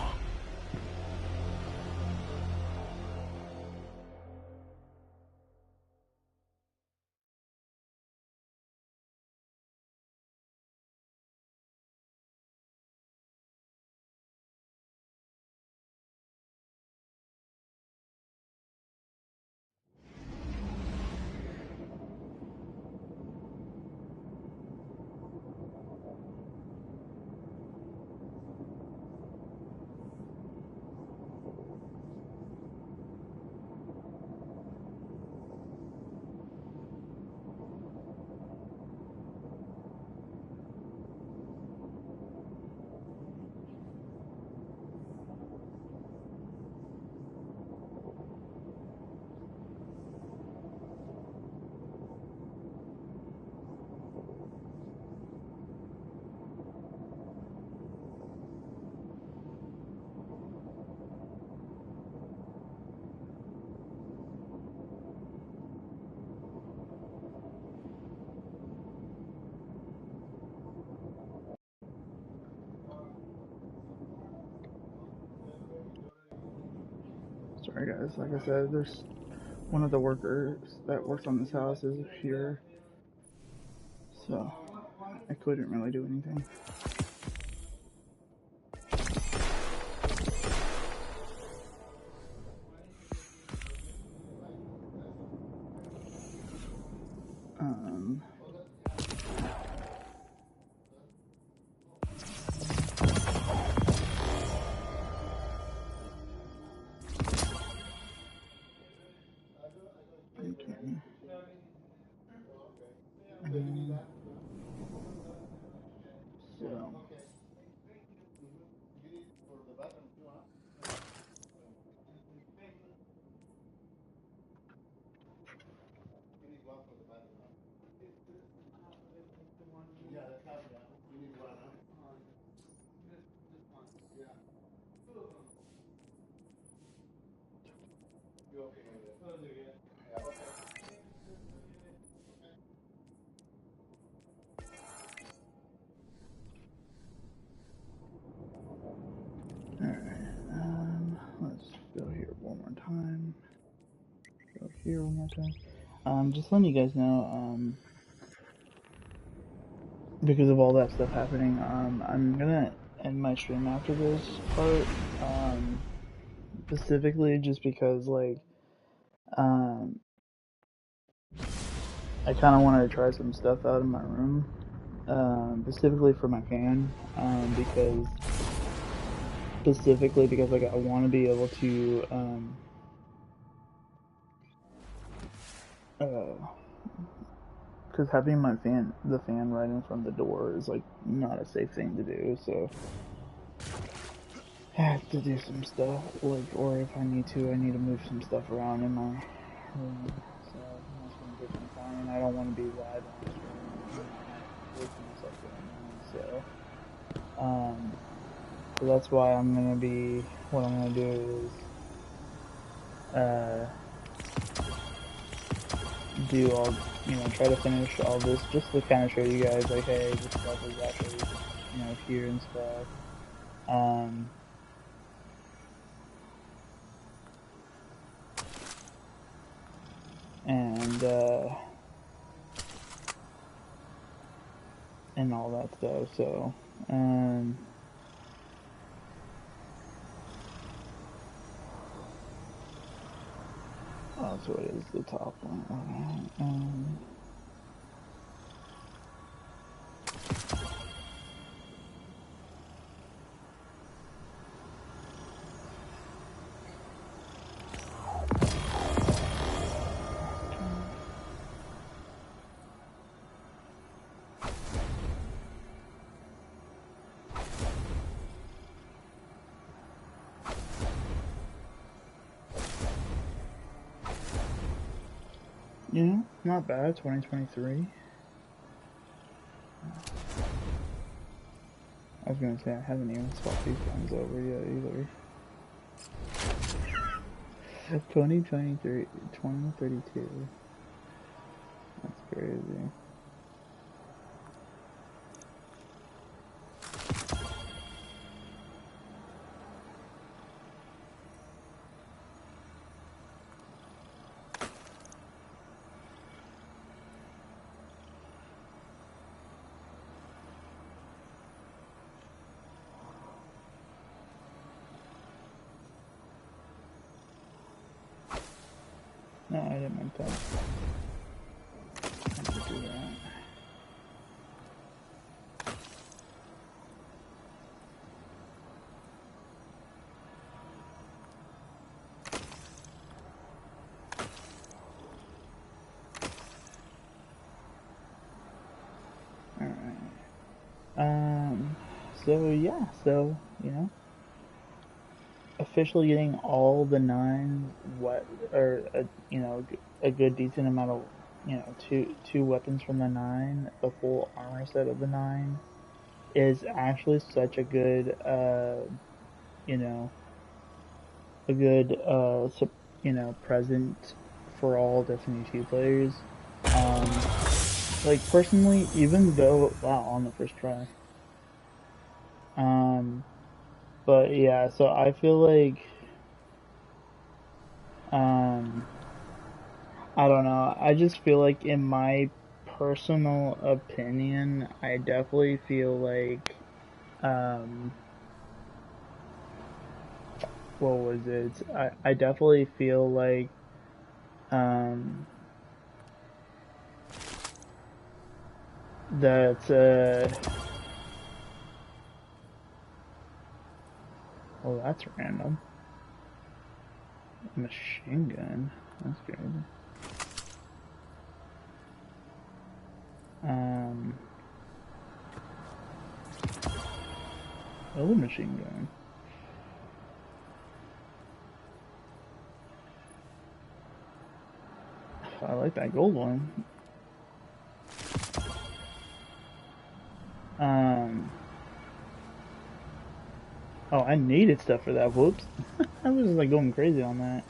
Sorry guys, like I said, there's one of the workers that works on this house is here, so I couldn't really do anything. Here one more time. Just letting you guys know, because of all that stuff happening, I'm gonna end my stream after this part, specifically just because, like, I kind of wanted to try some stuff out in my room, specifically for my fan, because like, I want to be able to, because having the fan right in front of the door is like not a safe thing to do. So I have to do some stuff, like, or if I need to move some stuff around in my room. So that's one different time. I don't want to be live on stream when I have stuff going on. So that's why I'm gonna be. What I'm gonna do is do all, try to finish all this just to kind of show you guys, like, hey, this stuff is actually, here and stuff. And all that stuff, so, oh, so it is the top one, okay, not bad, 2023. I was gonna say, I haven't even swapped these guns over yet either. 2023, 2032. That's crazy. No, I didn't mean that. I didn't do that. Alright. So yeah, officially getting all the 9 a good decent amount of, two weapons from the 9, the full armor set of the 9, is actually such a good, present for all Destiny 2 players. Like, personally, even though, wow, on the first try. But yeah, so I feel like, I don't know, I just feel like, in my personal opinion, I definitely feel like, what was it? I definitely feel like, that, oh, that's random. Machine gun. That's good. Oh, machine gun. I like that gold one. Oh, I needed stuff for that. Whoops. I was like going crazy on that.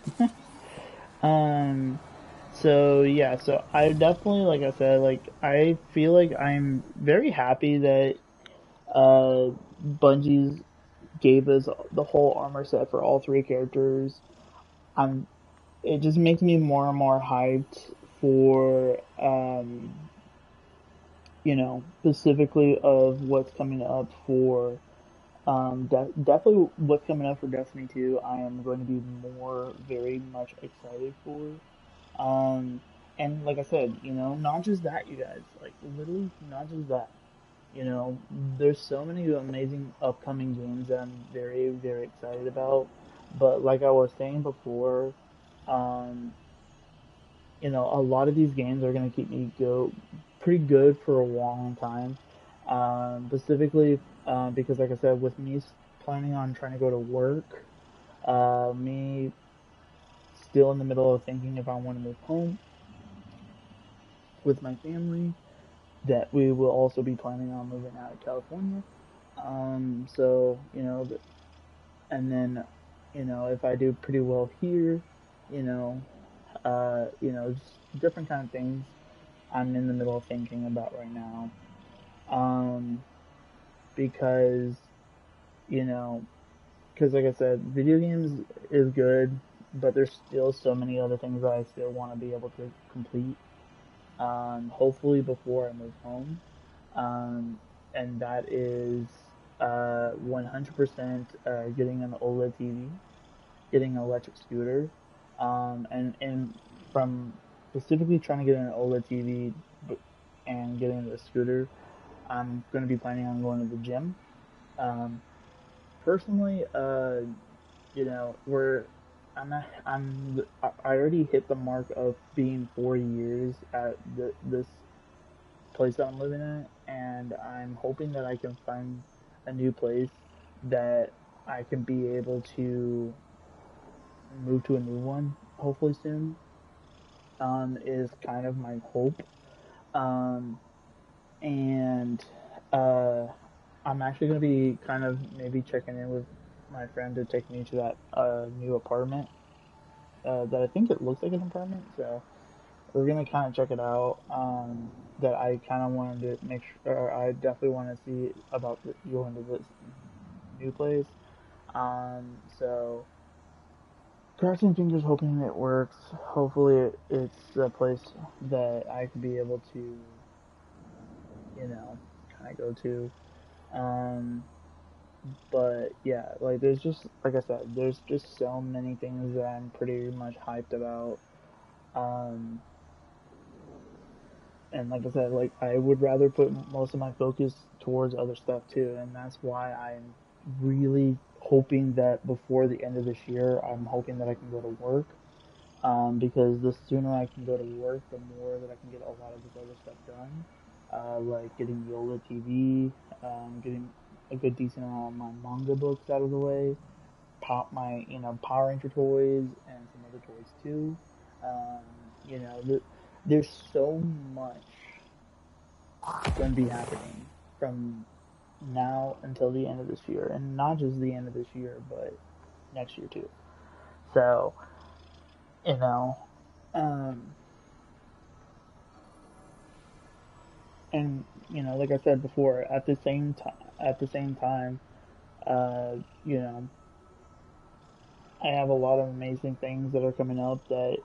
So yeah, so I definitely, like I said, like, I feel like I'm very happy that Bungie's gave us the whole armor set for all 3 characters. It just makes me more and more hyped for specifically of what's coming up for definitely what's coming up for Destiny 2. I am going to be very much excited for. And like I said, not just that, you guys, like, literally not just that. There's so many amazing upcoming games that I'm very, very excited about. But like I was saying before, you know, a lot of these games are gonna keep me go pretty good for a long time. Specifically, because like I said, with me planning on trying to go to work, me still in the middle of thinking if I want to move home with my family, that we will also be planning on moving out of California. So, you know, and then, you know, if I do pretty well here, you know, just different kind of things I'm in the middle of thinking about right now. Um, because, you know, because like I said, video games is good, but there's still so many other things that I still want to be able to complete. Hopefully before I move home. Um, and that is 100% getting an OLED TV, getting an electric scooter, and from specifically trying to get an OLED TV and getting the scooter, I'm going to be planning on going to the gym. Um, Personally, you know, I already hit the mark of being 4 years at this place that I'm living at, and I'm hoping that I can find a new place that I can be able to move to a new one, hopefully soon. Is kind of my hope. Um, and uh, I'm actually gonna be kind of maybe checking in with my friend to take me to that new apartment. That I think it looks like an apartment, so we're gonna kind of check it out. That I kind of wanted to make sure. I definitely want to see about going to this new place. So crossing fingers, hoping it works. Hopefully, it's a place that I could be able to, you know, kind of go to. Um, but yeah, like there's just like I said, there's just so many things that I'm pretty much hyped about. Um, and like I said, like I would rather put most of my focus towards other stuff too, and that's why I'm really hoping that before the end of this year, I'm hoping that I can go to work. Because the sooner I can go to work, the more that I can get a lot of this other stuff done, like getting Yola TV, getting a good decent amount of my manga books out of the way, pop my Power Ranger toys and some other toys too. Um, there's so much going to be happening from now until the end of this year, and not just the end of this year, but next year too. So, you know, um, and like I said before, at the same time, uh, you know, I have a lot of amazing things that are coming up that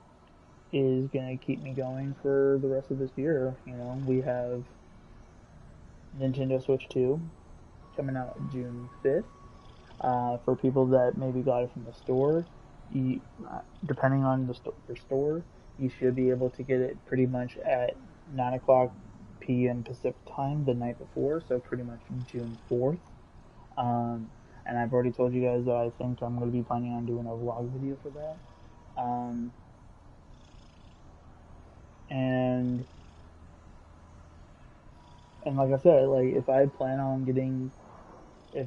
is gonna keep me going for the rest of this year. You know, we have Nintendo Switch 2 coming out June 5th. For people that maybe got it from the store, you, depending on your store, you should be able to get it pretty much at 9 o'clock p.m. Pacific time the night before, so pretty much June 4th. Um, and I've already told you guys that I think I'm going to be planning on doing a vlog video for that. Um, and like I said, like if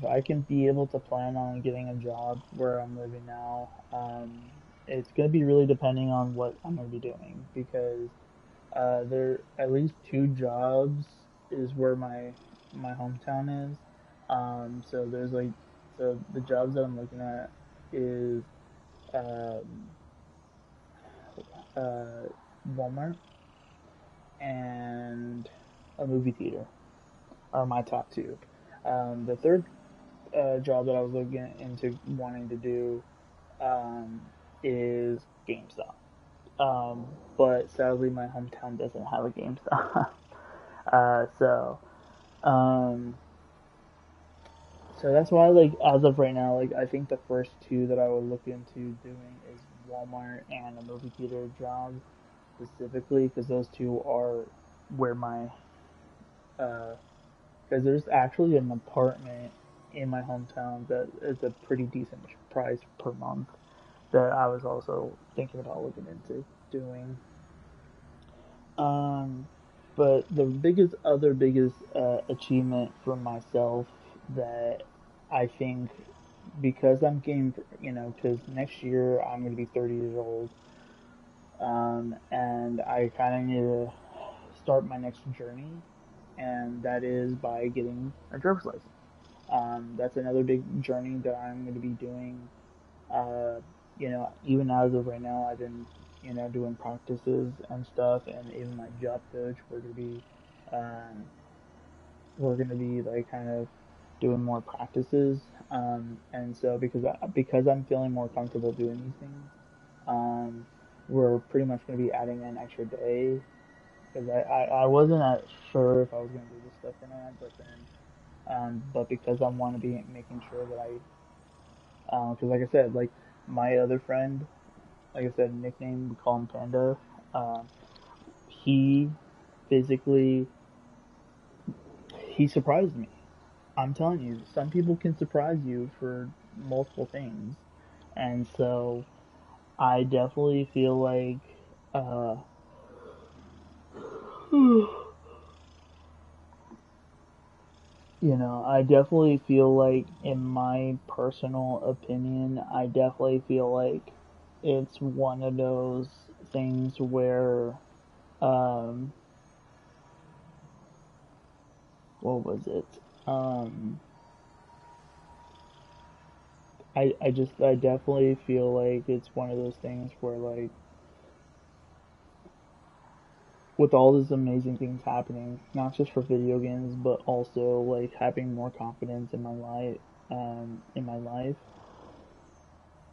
I can be able to plan on getting a job where I'm living now, it's going to be really depending on what I'm going to be doing, because there at least two jobs is where my hometown is. So there's like the jobs that I'm looking at is um, uh, Walmart and a movie theater are my top two. The third job that I was looking into wanting to do is GameStop. But sadly, my hometown doesn't have a GameStop. So, um, so that's why, like, as of right now, like, I think the first two that I would look into doing is Walmart and a movie theater job, specifically, because those two are where my, because there's actually an apartment in my hometown that is a pretty decent price per month that I was also thinking about looking into doing. Um, but the biggest achievement for myself that I think, because I'm getting, because next year I'm going to be 30 years old, and I kind of need to start my next journey, and that is by getting a driver's license. That's another big journey that I'm going to be doing. Uh, even as of right now, I've been, doing practices and stuff, and even my job coach, um, we're gonna be like kind of doing more practices. And so because I'm feeling more comfortable doing these things, um, we're pretty much gonna be adding an extra day because I wasn't sure if I was gonna do this stuff or not, but because I want to be making sure that because like I said, like my other friend, like I said, nickname, we call him Panda. Um, he physically he surprised me. I'm telling you, some people can surprise you for multiple things, and so I definitely feel like, uh, I definitely feel like, in my personal opinion, I definitely feel like it's one of those things where, um, what was it? Um, I definitely feel like it's one of those things where, like, with all these amazing things happening, not just for video games, but also like having more confidence in my life,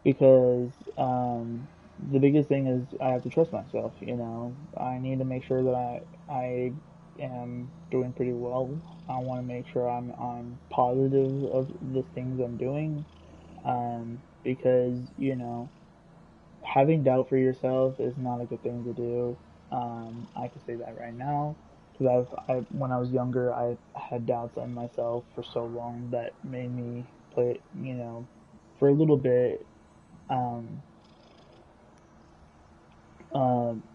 because the biggest thing is I have to trust myself. I need to make sure that I am doing pretty well. I want to make sure I'm positive of the things I'm doing, because having doubt for yourself is not a good thing to do. I can say that right now because when I was younger, I had doubts on myself for so long that made me play, for a little bit. Um,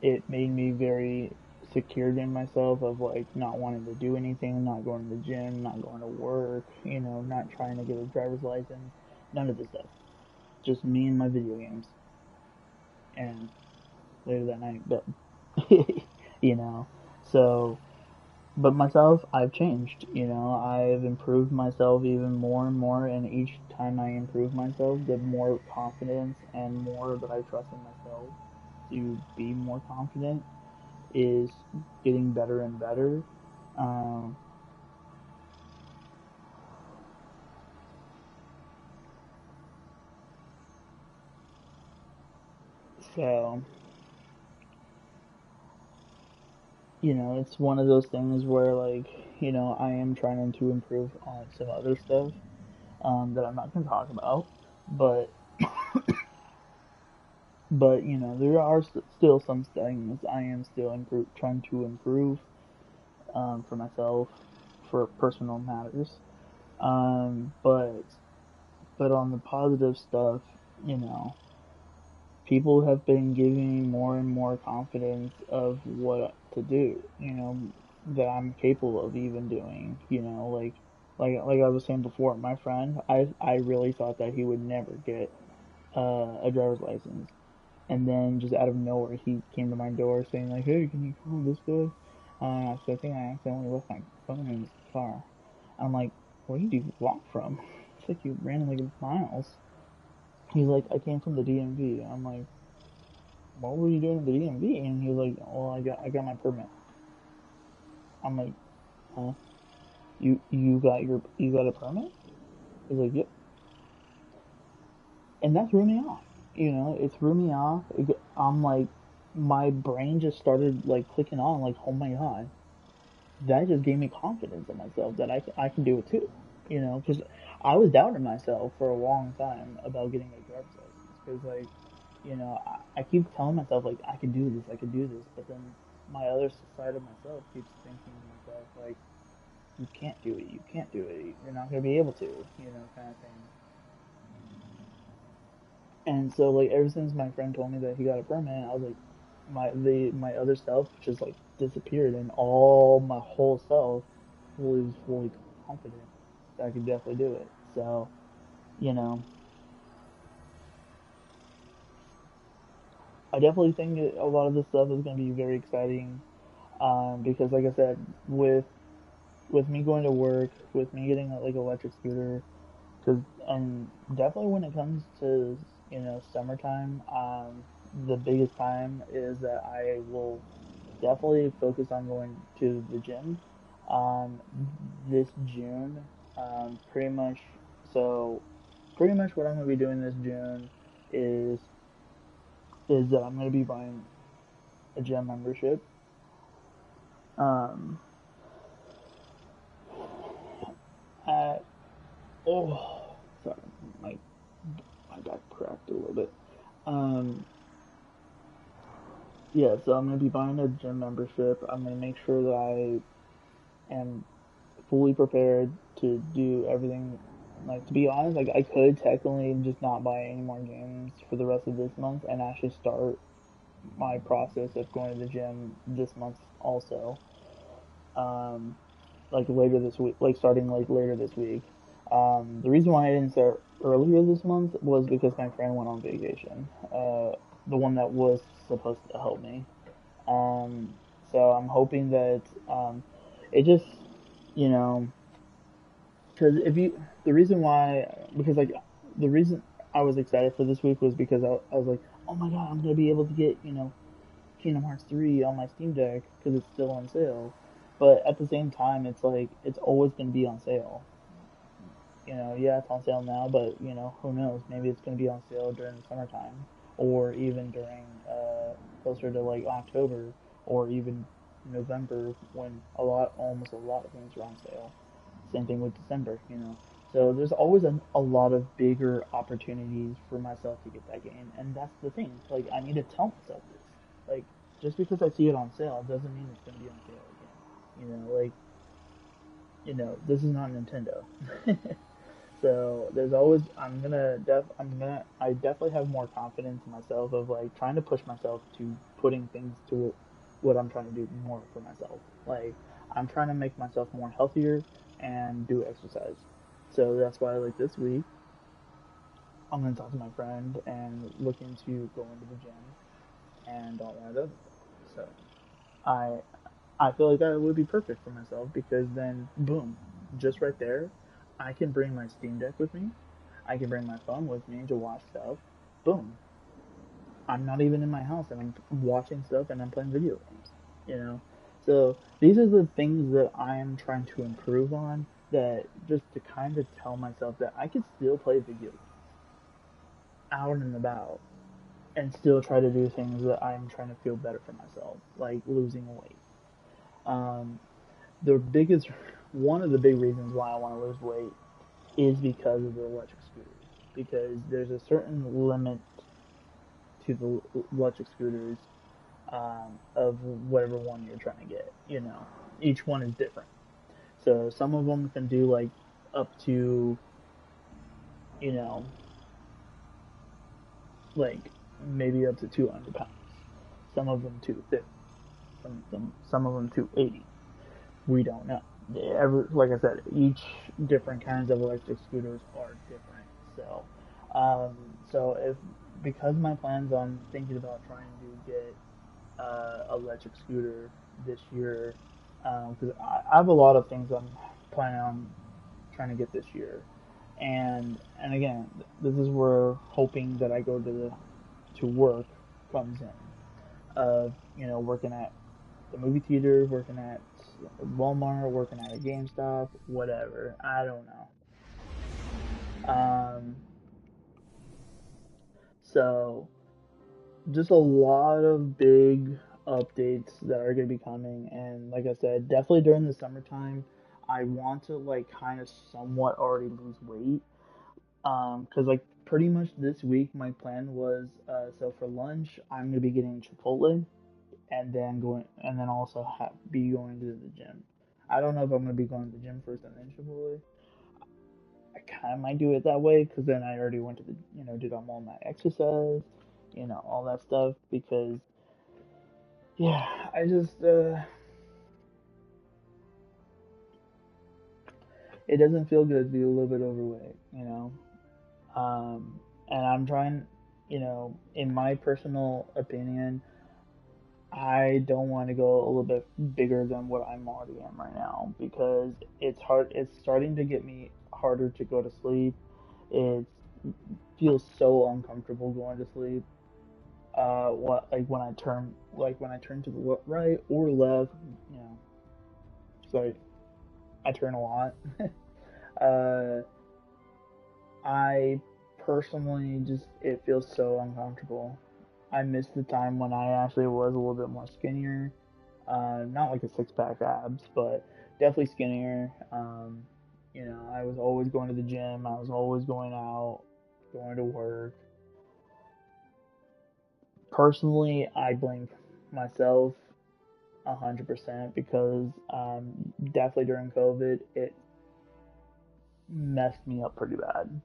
it made me very secured in myself of like not wanting to do anything, not going to the gym, not going to work, not trying to get a driver's license, none of this stuff. Just me and my video games. And later that night, but you know. So, but myself, I've changed. I've improved myself even more and more, and each time I improve myself, the more confidence and more that I trust in myself to be more confident is getting better and better. Um, so, it's one of those things where, like, I am trying to improve on some other stuff, that I'm not going to talk about, but there are still some things I am still trying to improve, for myself, for personal matters. But on the positive stuff, you know, people have been giving me more and more confidence of what to do. That I'm capable of even doing. Like I was saying before, my friend, I really thought that he would never get a driver's license. And then just out of nowhere, he came to my door saying like, "Hey, can you call this guy?" So I think I accidentally left my phone in his car. I'm like, "Where did you walk from?" It's like you ran like miles. He's like, "I came from the DMV." I'm like, "What were you doing at the DMV?" And he was like, "Well, I got my permit." I'm like, "Huh? You got a permit?" He's like, "Yep." And that threw me off. It threw me off. I'm like, my brain just started like clicking on, like, oh my god, that just gave me confidence in myself that I can do it too. Because I was doubting myself for a long time about getting a driver's license. Because, like, I keep telling myself, like, I can do this. But then my other side of myself keeps thinking to myself, like, you can't do it. You can't do it. You're not going to be able to, kind of thing. And so, like, ever since my friend told me that he got a permit, I was like, my other self just like disappeared, and all my whole self was fully confident that I could definitely do it. So, you know, I definitely think a lot of this stuff is going to be very exciting. Because like I said, with me going to work, with me getting like electric scooter, cause and definitely when it comes to summertime, the biggest time is that I will definitely focus on going to the gym. Um, this June, pretty much. So, pretty much what I'm gonna be doing this June is is that I'm gonna be buying a gym membership. Um, at oh, sorry, my my back cracked a little bit. Um, yeah, so I'm gonna be buying a gym membership. I'm gonna make sure that I am fully prepared to do everything. Like, to be honest, like I could technically just not buy any more games for the rest of this month and actually start my process of going to the gym this month also. Um, like later this week, like starting like later this week. The reason why I didn't start earlier this month was because my friend went on vacation. The one that was supposed to help me. Um, so I'm hoping that it just, you know, because if you, the reason why, because like the reason I was excited for this week was because I was like, oh my god, I'm gonna be able to get Kingdom Hearts 3 on my Steam Deck because it's still on sale. But at the same time, it's like it's always gonna be on sale. Yeah, it's on sale now, but who knows? Maybe it's gonna be on sale during the summertime, or even during closer to like October, or even November when almost a lot of things are on sale. Same thing with December. So there's always a lot of bigger opportunities for myself to get that game, and that's the thing. Like I need to tell myself this. Like just because I see it on sale doesn't mean it's gonna be on sale again. Like this is not Nintendo. So there's always I definitely have more confidence in myself of like trying to push myself to putting things to what I'm trying to do more for myself. Like I'm trying to make myself more healthier and do exercise. So that's why like this week I'm gonna talk to my friend and look into going to the gym and all that other stuff. So I I feel like that would be perfect for myself because then boom, just right there, I can bring my Steam Deck with me. I can bring my phone with me to watch stuff. Boom. I'm not even in my house and I'm watching stuff and I'm playing video games. You know? So these are the things that I am trying to improve on that just to kind of tell myself that I can still play video games out and about and still try to do things that I'm trying to feel better for myself, like losing weight. Um, the biggest, one of the big reasons why I want to lose weight is because of the electric scooters. Because there's a certain limit to the electric scooters of whatever one you're trying to get. Each one is different. So some of them can do like up to, you know, like maybe up to 200 pounds. Some of them 250. Some of them 280. We don't know. Like I said, each different kinds of electric scooters are different. So, um, so if because my plans on thinking about trying to get electric scooter this year, because I have a lot of things I'm planning on trying to get this year, and again, this is where hoping that I go to work comes in. Of working at the movie theater, working at Walmart, working at a GameStop, whatever. I don't know. So just a lot of big updates that are going to be coming, and like I said, definitely during the summertime, I want to like kind of somewhat already lose weight. Because like pretty much this week, my plan was so for lunch, I'm gonna be getting Chipotle and then also be going to the gym. I don't know if I'm gonna be going to the gym first and then Chipotle. I kind of might do it that way because then I already went to did all my exercise, all that stuff. Because yeah, I just it doesn't feel good to be a little bit overweight, you know. And I'm trying, you know, in my personal opinion, I don't want to go a little bit bigger than what I'm already am right now because it's hard. It's starting to get me harder to go to sleep. It feels so uncomfortable going to sleep. What like when I turn to the right or left, you know, so I turn a lot. uh, I personally just it feels so uncomfortable. I miss the time when I actually was a little bit more skinnier. Not like a six pack abs, but definitely skinnier. You know, I was always going to the gym. I was always going out, going to work. Personally, I blame myself 100% because definitely during COVID, it messed me up pretty bad.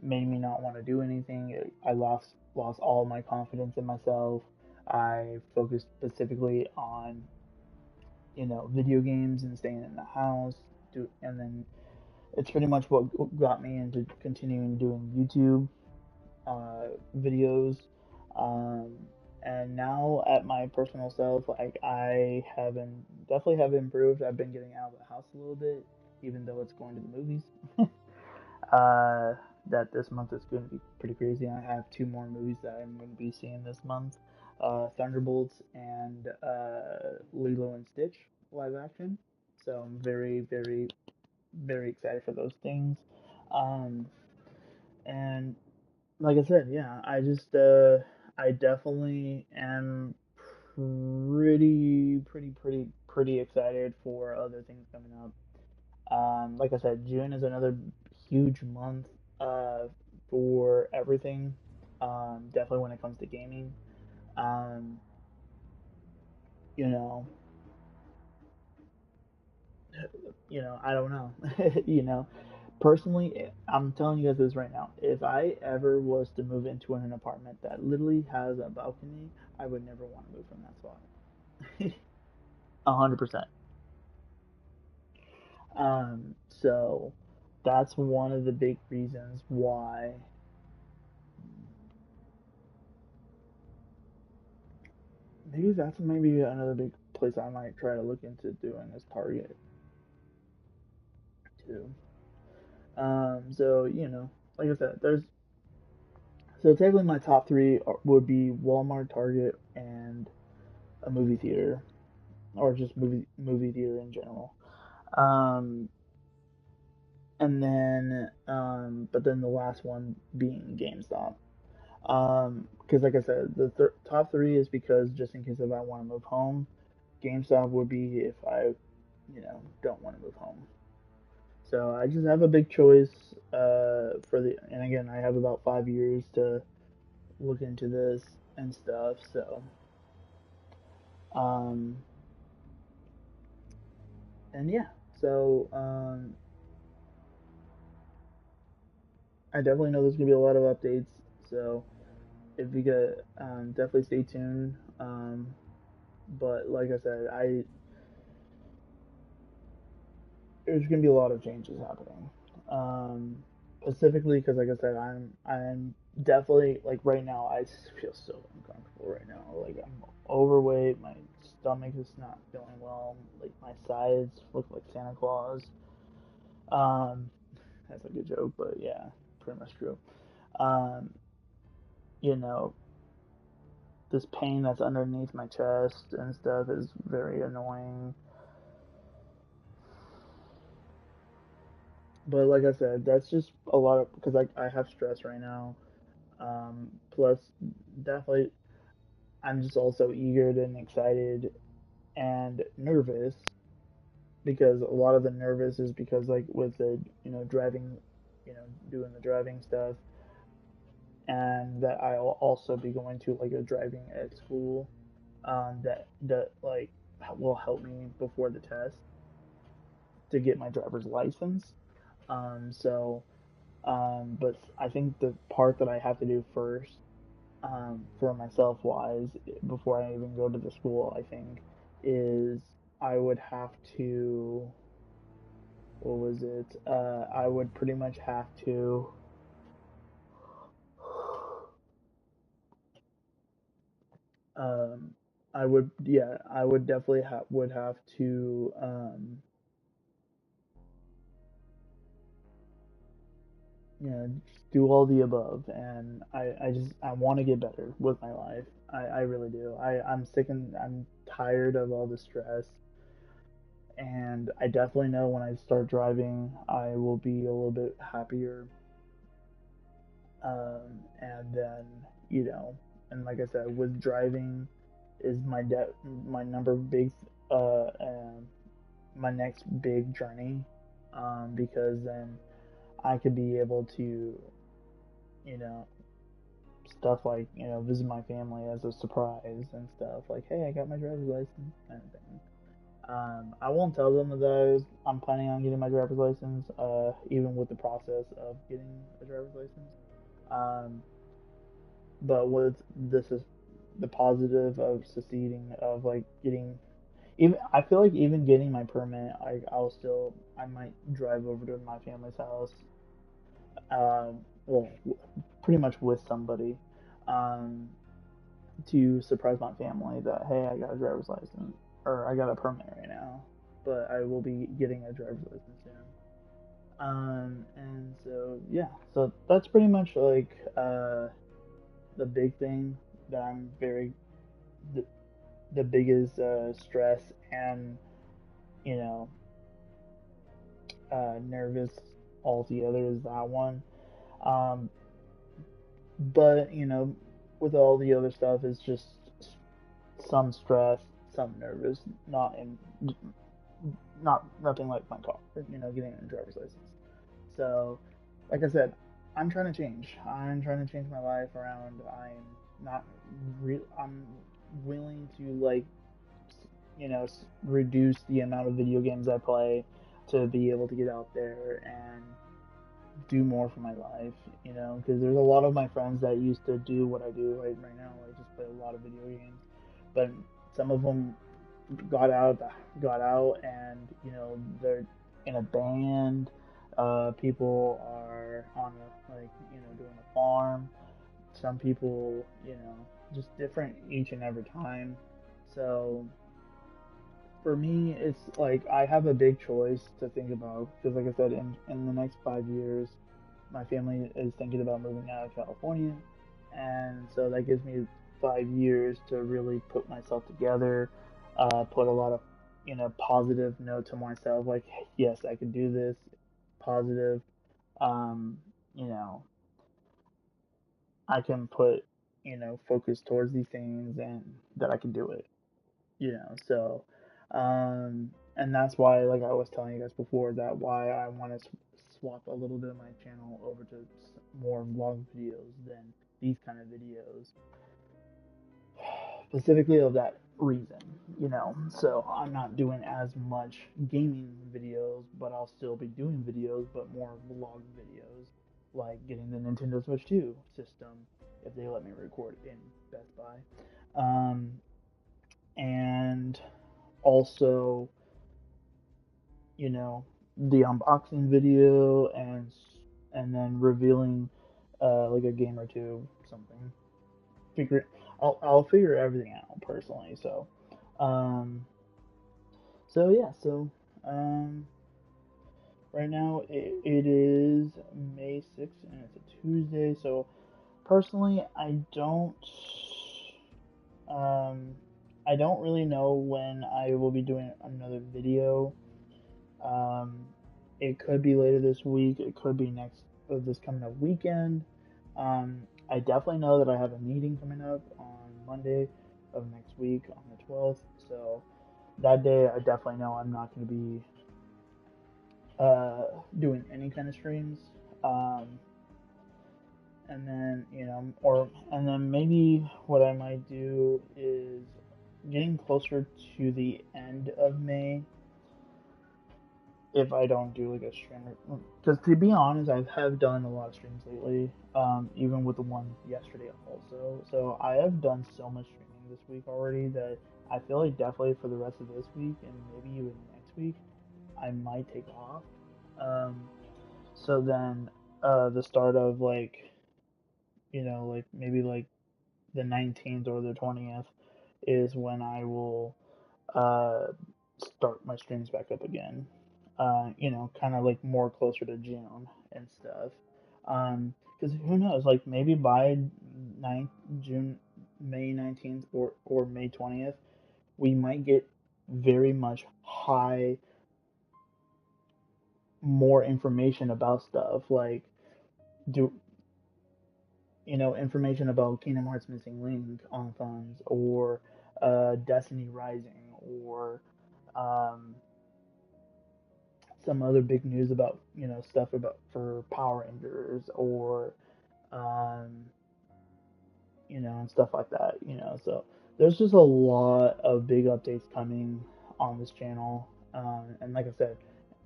Made me not want to do anything. I lost all my confidence in myself. I focused specifically on video games and staying in the house. And then it's pretty much what got me into continuing doing YouTube videos. Um, and now at my personal self, like I haven't definitely have improved. I've been getting out of the house a little bit, even though it's going to the movies. uh, that this month is going to be pretty crazy. I have two more movies that I'm going to be seeing this month: Thunderbolts and Lilo and Stitch live action. So I'm very, very, very excited for those things. Um, and like I said, yeah, I definitely am pretty excited for other things coming up. Like I said, June is another huge month uh, for everything. Definitely when it comes to gaming. Um, you know, I don't know. you know, Personally, I'm telling you guys this right now. If I ever was to move into an apartment that literally has a balcony, I would never want to move from that spot. 100%. So that's one of the big reasons why. Maybe that's maybe another big place I might try to look into doing is Target too. So like I said, there's so technically my top three would be Walmart, Target, and a movie theater, or just movie theater in general. Um, and then but then the last one being GameStop. Because like I said, the top three is because just in case if I want to move home, GameStop would be if I, don't want to move home. So I just have a big choice and again, I have about 5 years to look into this and stuff. So, um, and yeah, so I definitely know there's gonna be a lot of updates. So if you could definitely stay tuned. But like I said, there's gonna be a lot of changes happening. Um, Specifically because, like I said, I'm definitely like right now. I feel so uncomfortable right now. Like I'm overweight. My stomach is not feeling well. Like my sides look like Santa Claus. Um, that's like a joke, but yeah, pretty much true. Um, you know, this pain that's underneath my chest and stuff is very annoying. But like I said, that's just a lot of because I have stress right now. Plus, definitely, I'm just also eager and excited and nervous because a lot of the nervous is because like with the driving, doing the driving stuff, and that I'll also be going to like a driving ed school, that like will help me before the test to get my driver's license. So but I think the part that I have to do first for myself wise, before I even go to the school, I think, is I would have to, what was it? I would pretty much have to, um, I would definitely would have to, just do all the above. And I want to get better with my life. I really do. I'm sick and I'm tired of all the stress. And I definitely know when I start driving, I will be a little bit happier. And then, and like I said, with driving is my number big, and my next big journey, because then I could be able to, you know, stuff like, visit my family as a surprise and stuff like, hey, I got my driver's license kind of thing. I won't tell them that I'm planning on getting my driver's license, even with the process of getting a driver's license. Um, but with this is the positive of succeeding, of like getting, even I feel like even getting my permit, I might drive over to my family's house, well, pretty much with somebody, um, to surprise my family that, hey, I got a driver's license, or I got a permit right now, but I will be getting a driver's license soon. And so yeah, so that's pretty much like the big thing that I'm the, the biggest stress and, you know nervous altogether is that one. Um, but with all the other stuff, it's just some stress, some nervous, not nothing like my car, getting a driver's license. So, like I said, I'm trying to change. I'm trying to change my life around. Not I'm willing to, like, reduce the amount of video games I play to be able to get out there and do more for my life. Because there's a lot of my friends that used to do what I do right now. I just play a lot of video games, but some of them got out, and they're in a band. People are on doing a farm. Some people, just different each and every time. So for me, it's like I have a big choice to think about, because, like I said, in the next 5 years, my family is thinking about moving out of California, and so that gives me 5 years to really put myself together, put a lot of positive note to myself, like, yes, I can do this, positive. Um, you know, I can put focus towards these things, and that I can do it. So, and that's why, like I was telling you guys before, that why I want to swap a little bit of my channel over to more vlog videos than these kind of videos, specifically of that reason. So I'm not doing as much gaming videos, but I'll still be doing videos, but more vlog videos, like getting the Nintendo Switch 2 system, if they let me record in Best Buy. And also, the unboxing video, and then revealing like a game or two, something. I'll figure everything out personally. Um, yeah. Um, right now it is May 6th, and it's a Tuesday. So personally, um I don't really know when I will be doing another video. Um, it could be later this week. It could be this coming up weekend. I definitely know that I have a meeting coming up on Monday of next week, on the 12th. So that day, I definitely know I'm not going to be doing any kind of streams. And then and then maybe what I might do is, getting closer to the end of May, if I don't do like a stream, because to be honest, I have done a lot of streams lately, even with the one yesterday also. So I have done so much streaming this week already that I feel like definitely for the rest of this week and maybe even next week, I might take off. Um, so then, the start of like, like maybe like the 19th or the 20th is when I will uh, start my streams back up again. Kind of like more closer to June and stuff. Because who knows? Like maybe by 9th June, May 19th or May 20th, we might get very much more information about stuff like do information about Kingdom Hearts Missing Link on funds or Destiny Rising or um, some other big news about stuff about for Power Rangers or um, and stuff like that. So there's just a lot of big updates coming on this channel, and like I said,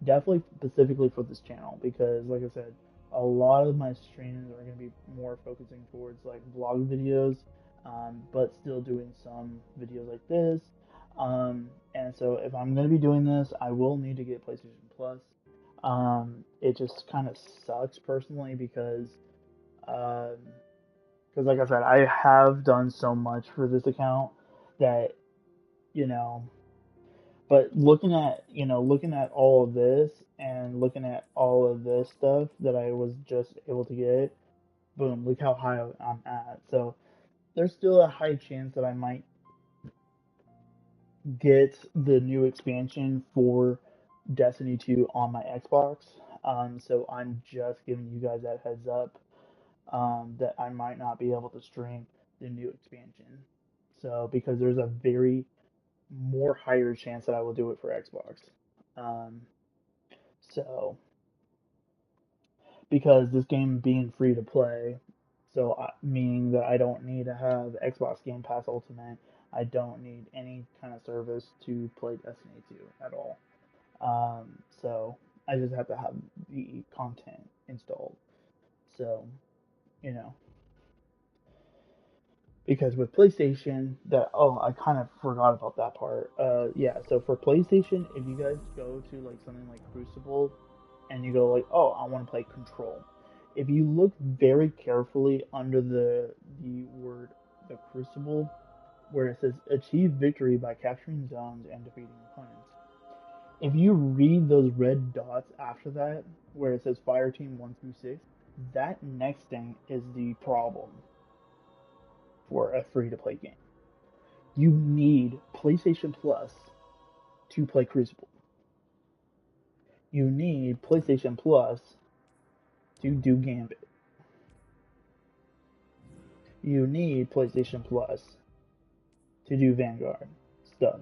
definitely specifically for this channel because, like I said, a lot of my streams are going to be more focusing towards like vlog videos, but still doing some videos like this. And so if I'm going to be doing this, I will need to get PlayStation Plus. It just kind of sucks personally because like I said, I have done so much for this account that, you know, but looking at all of this and looking at all of this stuff that I was just able to get, boom, look how high I'm at. So there's still a high chance that I might get the new expansion for Destiny 2 on my Xbox. So I'm just giving you guys that heads up, that I might not be able to stream the new expansion. So because there's a very more higher chance that I will do it for Xbox. Um, so because this game being free to play, so meaning that I don't need to have Xbox Game Pass Ultimate. I don't need any kind of service to play Destiny 2 at all. So I just have to have the content installed. So, you know, because with PlayStation, I kind of forgot about that part. Yeah, so for PlayStation, if you guys go to like something like Crucible, and you go like, oh, I want to play Control. If you look very carefully under the word the Crucible, where it says achieve victory by capturing zones and defeating opponents. If you read those red dots after that, where it says Fire Team 1 through 6, that next thing is the problem for a free-to-play game. You need PlayStation Plus to play Crucible. You need PlayStation Plus to do Gambit. You need PlayStation Plus to do Vanguard stuff.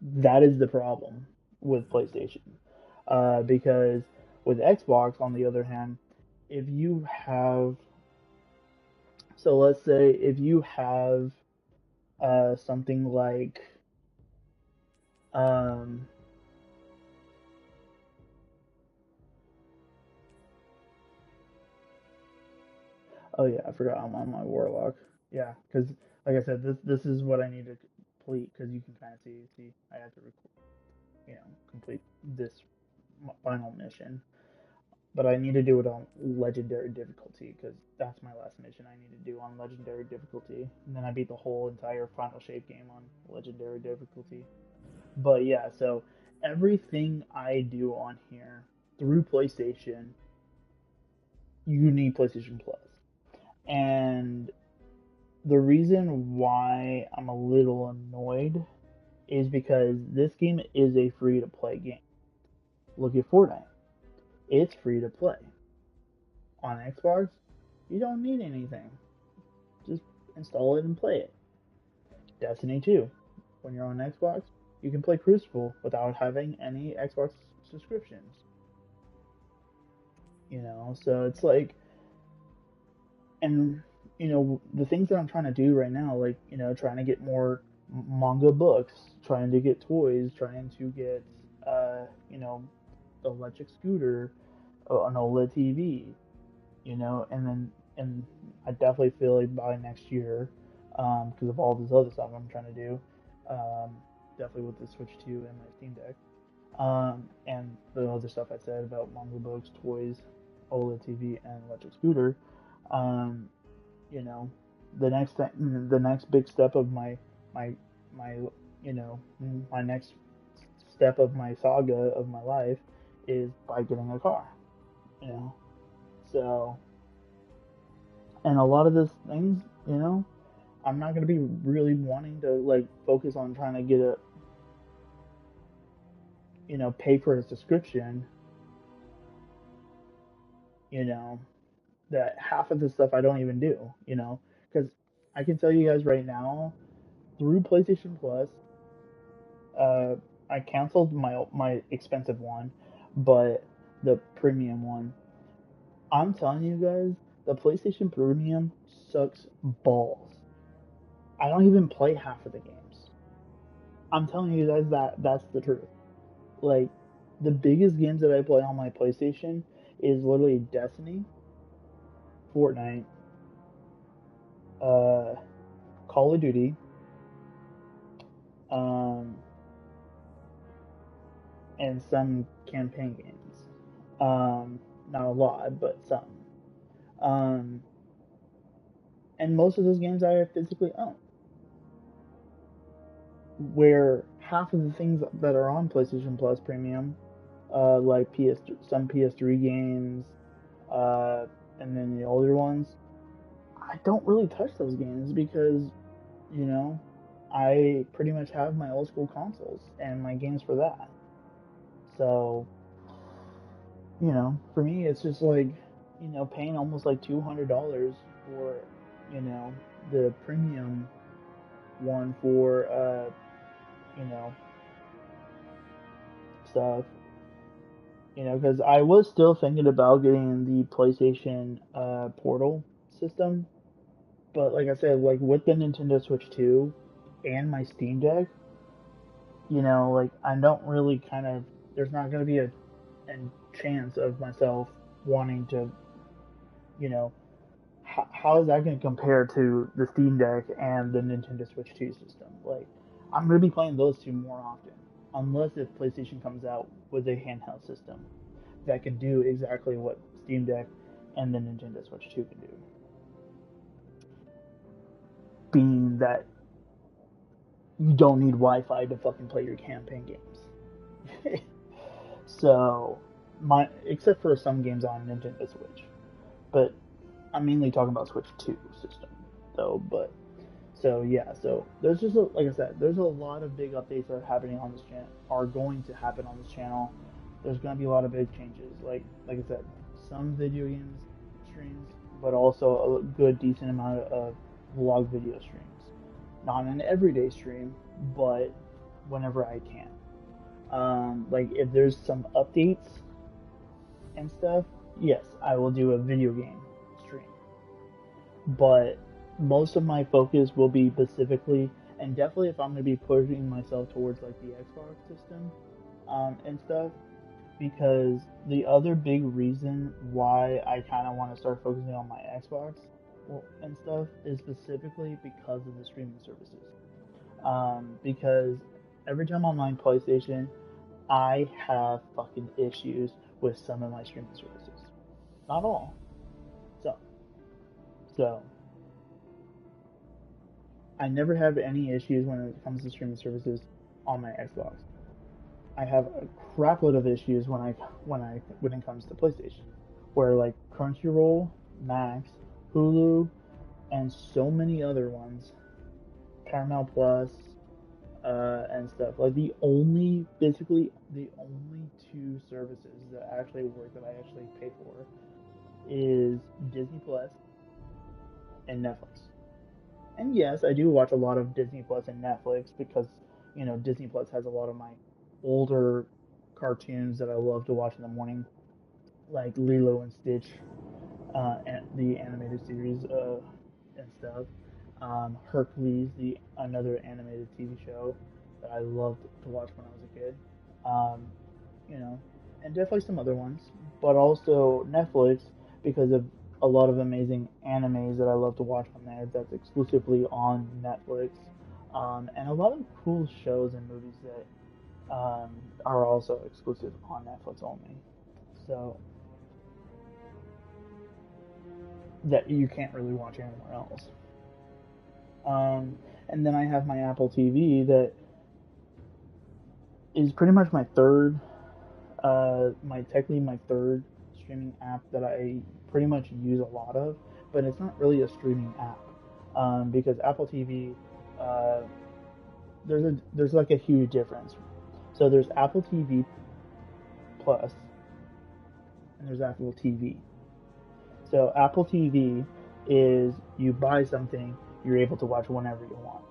That is the problem with PlayStation. Because with Xbox, on the other hand, if you have... So let's say if you have something like... oh yeah, I forgot I'm on my Warlock. Yeah, because like I said, this is what I need to complete, because you can kind of see I have to complete this final mission. But I need to do it on Legendary difficulty, because that's my last mission I need to do on Legendary difficulty. And then I beat the whole entire Final Shape game on Legendary difficulty. But yeah, so everything I do on here through PlayStation, you need PlayStation Plus. And the reason why I'm a little annoyed is because this game is a free-to-play game. Look at Fortnite. It's free to play. On Xbox, you don't need anything. Just install it and play it. Destiny 2. When you're on Xbox, you can play Crucible without having any Xbox subscriptions. So it's like... And, the things that I'm trying to do right now, like, trying to get more manga books, trying to get toys, trying to get, you know, electric scooter, an OLED TV, you know, and I definitely feel like by next year, because of all this other stuff I'm trying to do, um, definitely with the Switch 2 and my Steam Deck, and the other stuff I said about manga books, toys, OLED TV, and electric scooter, um, you know, the next big step of my my you know my next step of my saga of my life is by getting a car, you know. So, and a lot of these things, you know, I'm not gonna be really wanting to like focus on trying to get a, you know, pay for a subscription, you know, that half of the stuff I don't even do, you know, because I can tell you guys right now through PlayStation Plus, uh, I canceled my expensive one, but the premium one, I'm telling you guys, the PlayStation Premium sucks balls. I don't even play half of the games. I'm telling you guys that that's the truth. Like the biggest games that I play on my PlayStation is literally Destiny, Fortnite, uh, Call of Duty, um, and some campaign games. Not a lot, but some. Um, and most of those games I physically own. Where half of the things that are on PlayStation Plus Premium, like some PS3 games, uh, and then the older ones, I don't really touch those games because, you know, I pretty much have my old school consoles and my games for that. So, you know, for me, it's just like, you know, paying almost like $200 for, you know, the premium one for, you know, stuff. You know, because I was still thinking about getting the PlayStation Portal system, but like I said, like with the Nintendo Switch 2 and my Steam Deck, you know, like I don't really kind of, there's not going to be a chance of myself wanting to, you know, how is that going to compare to the Steam Deck and the Nintendo Switch 2 system? Like, I'm going to be playing those two more often, unless if PlayStation comes out with a handheld system that can do exactly what Steam Deck and the Nintendo Switch 2 can do. Being that you don't need Wi-Fi to fucking play your campaign games. So, except for some games on Nintendo Switch, but I'm mainly talking about Switch 2 system though. But so yeah, so there's just like I said, there's a lot of big updates that are happening on this channel, are going to happen on this channel. There's gonna be a lot of big changes, like I said, some video games streams, but also a good decent amount of vlog video streams. Not an everyday stream, but whenever I can. Like if there's some updates and stuff, yes, I will do a video game stream. But most of my focus will be specifically, and definitely if I'm going to be pushing myself towards like the Xbox system, and stuff, because the other big reason why I kind of want to start focusing on my Xbox and stuff is specifically because of the streaming services. Because every time I'm on PlayStation, I have fucking issues with some of my streaming services. Not all. So I never have any issues when it comes to streaming services on my Xbox. I have a crapload of issues when it comes to PlayStation, where like Crunchyroll, Max, Hulu, and so many other ones, Paramount Plus, and stuff. Like basically the only two services that actually work that I actually pay for is Disney Plus and Netflix. And yes, I do watch a lot of Disney Plus and Netflix because, you know, Disney Plus has a lot of my older cartoons that I love to watch in the morning, like Lilo and Stitch, and the animated series, and stuff. Hercules, another animated TV show that I loved to watch when I was a kid. Um, you know, and definitely some other ones, but also Netflix because of a lot of amazing animes that I love to watch on there that's exclusively on Netflix, and a lot of cool shows and movies that are also exclusive on Netflix only. So that you can't really watch anywhere else. And then I have my Apple TV that is pretty much my third, technically my third streaming app that I pretty much use a lot of, but it's not really a streaming app, because Apple TV, uh, there's like a huge difference. So there's Apple TV Plus, and there's Apple TV. So Apple TV is you buy something, you're able to watch whenever you want.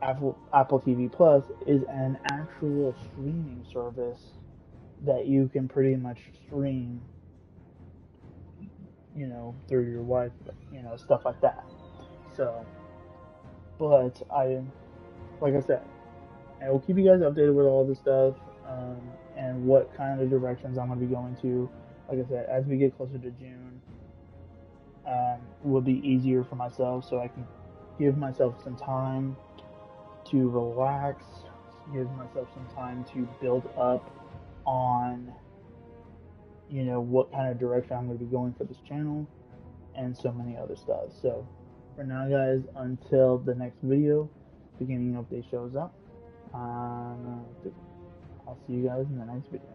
Apple TV Plus is an actual streaming service that you can pretty much stream, through your Wi, stuff like that. So, but like I said, I will keep you guys updated with all this stuff, and what kind of directions I'm going to be going to. Like I said, as we get closer to June, will be easier for myself, so I can give myself some time to relax, give myself some time to build up on, what kind of direction I'm going to be going for this channel, and so many other stuff. So, for now, guys, until the next video, beginning update shows up, I'll see you guys in the next video.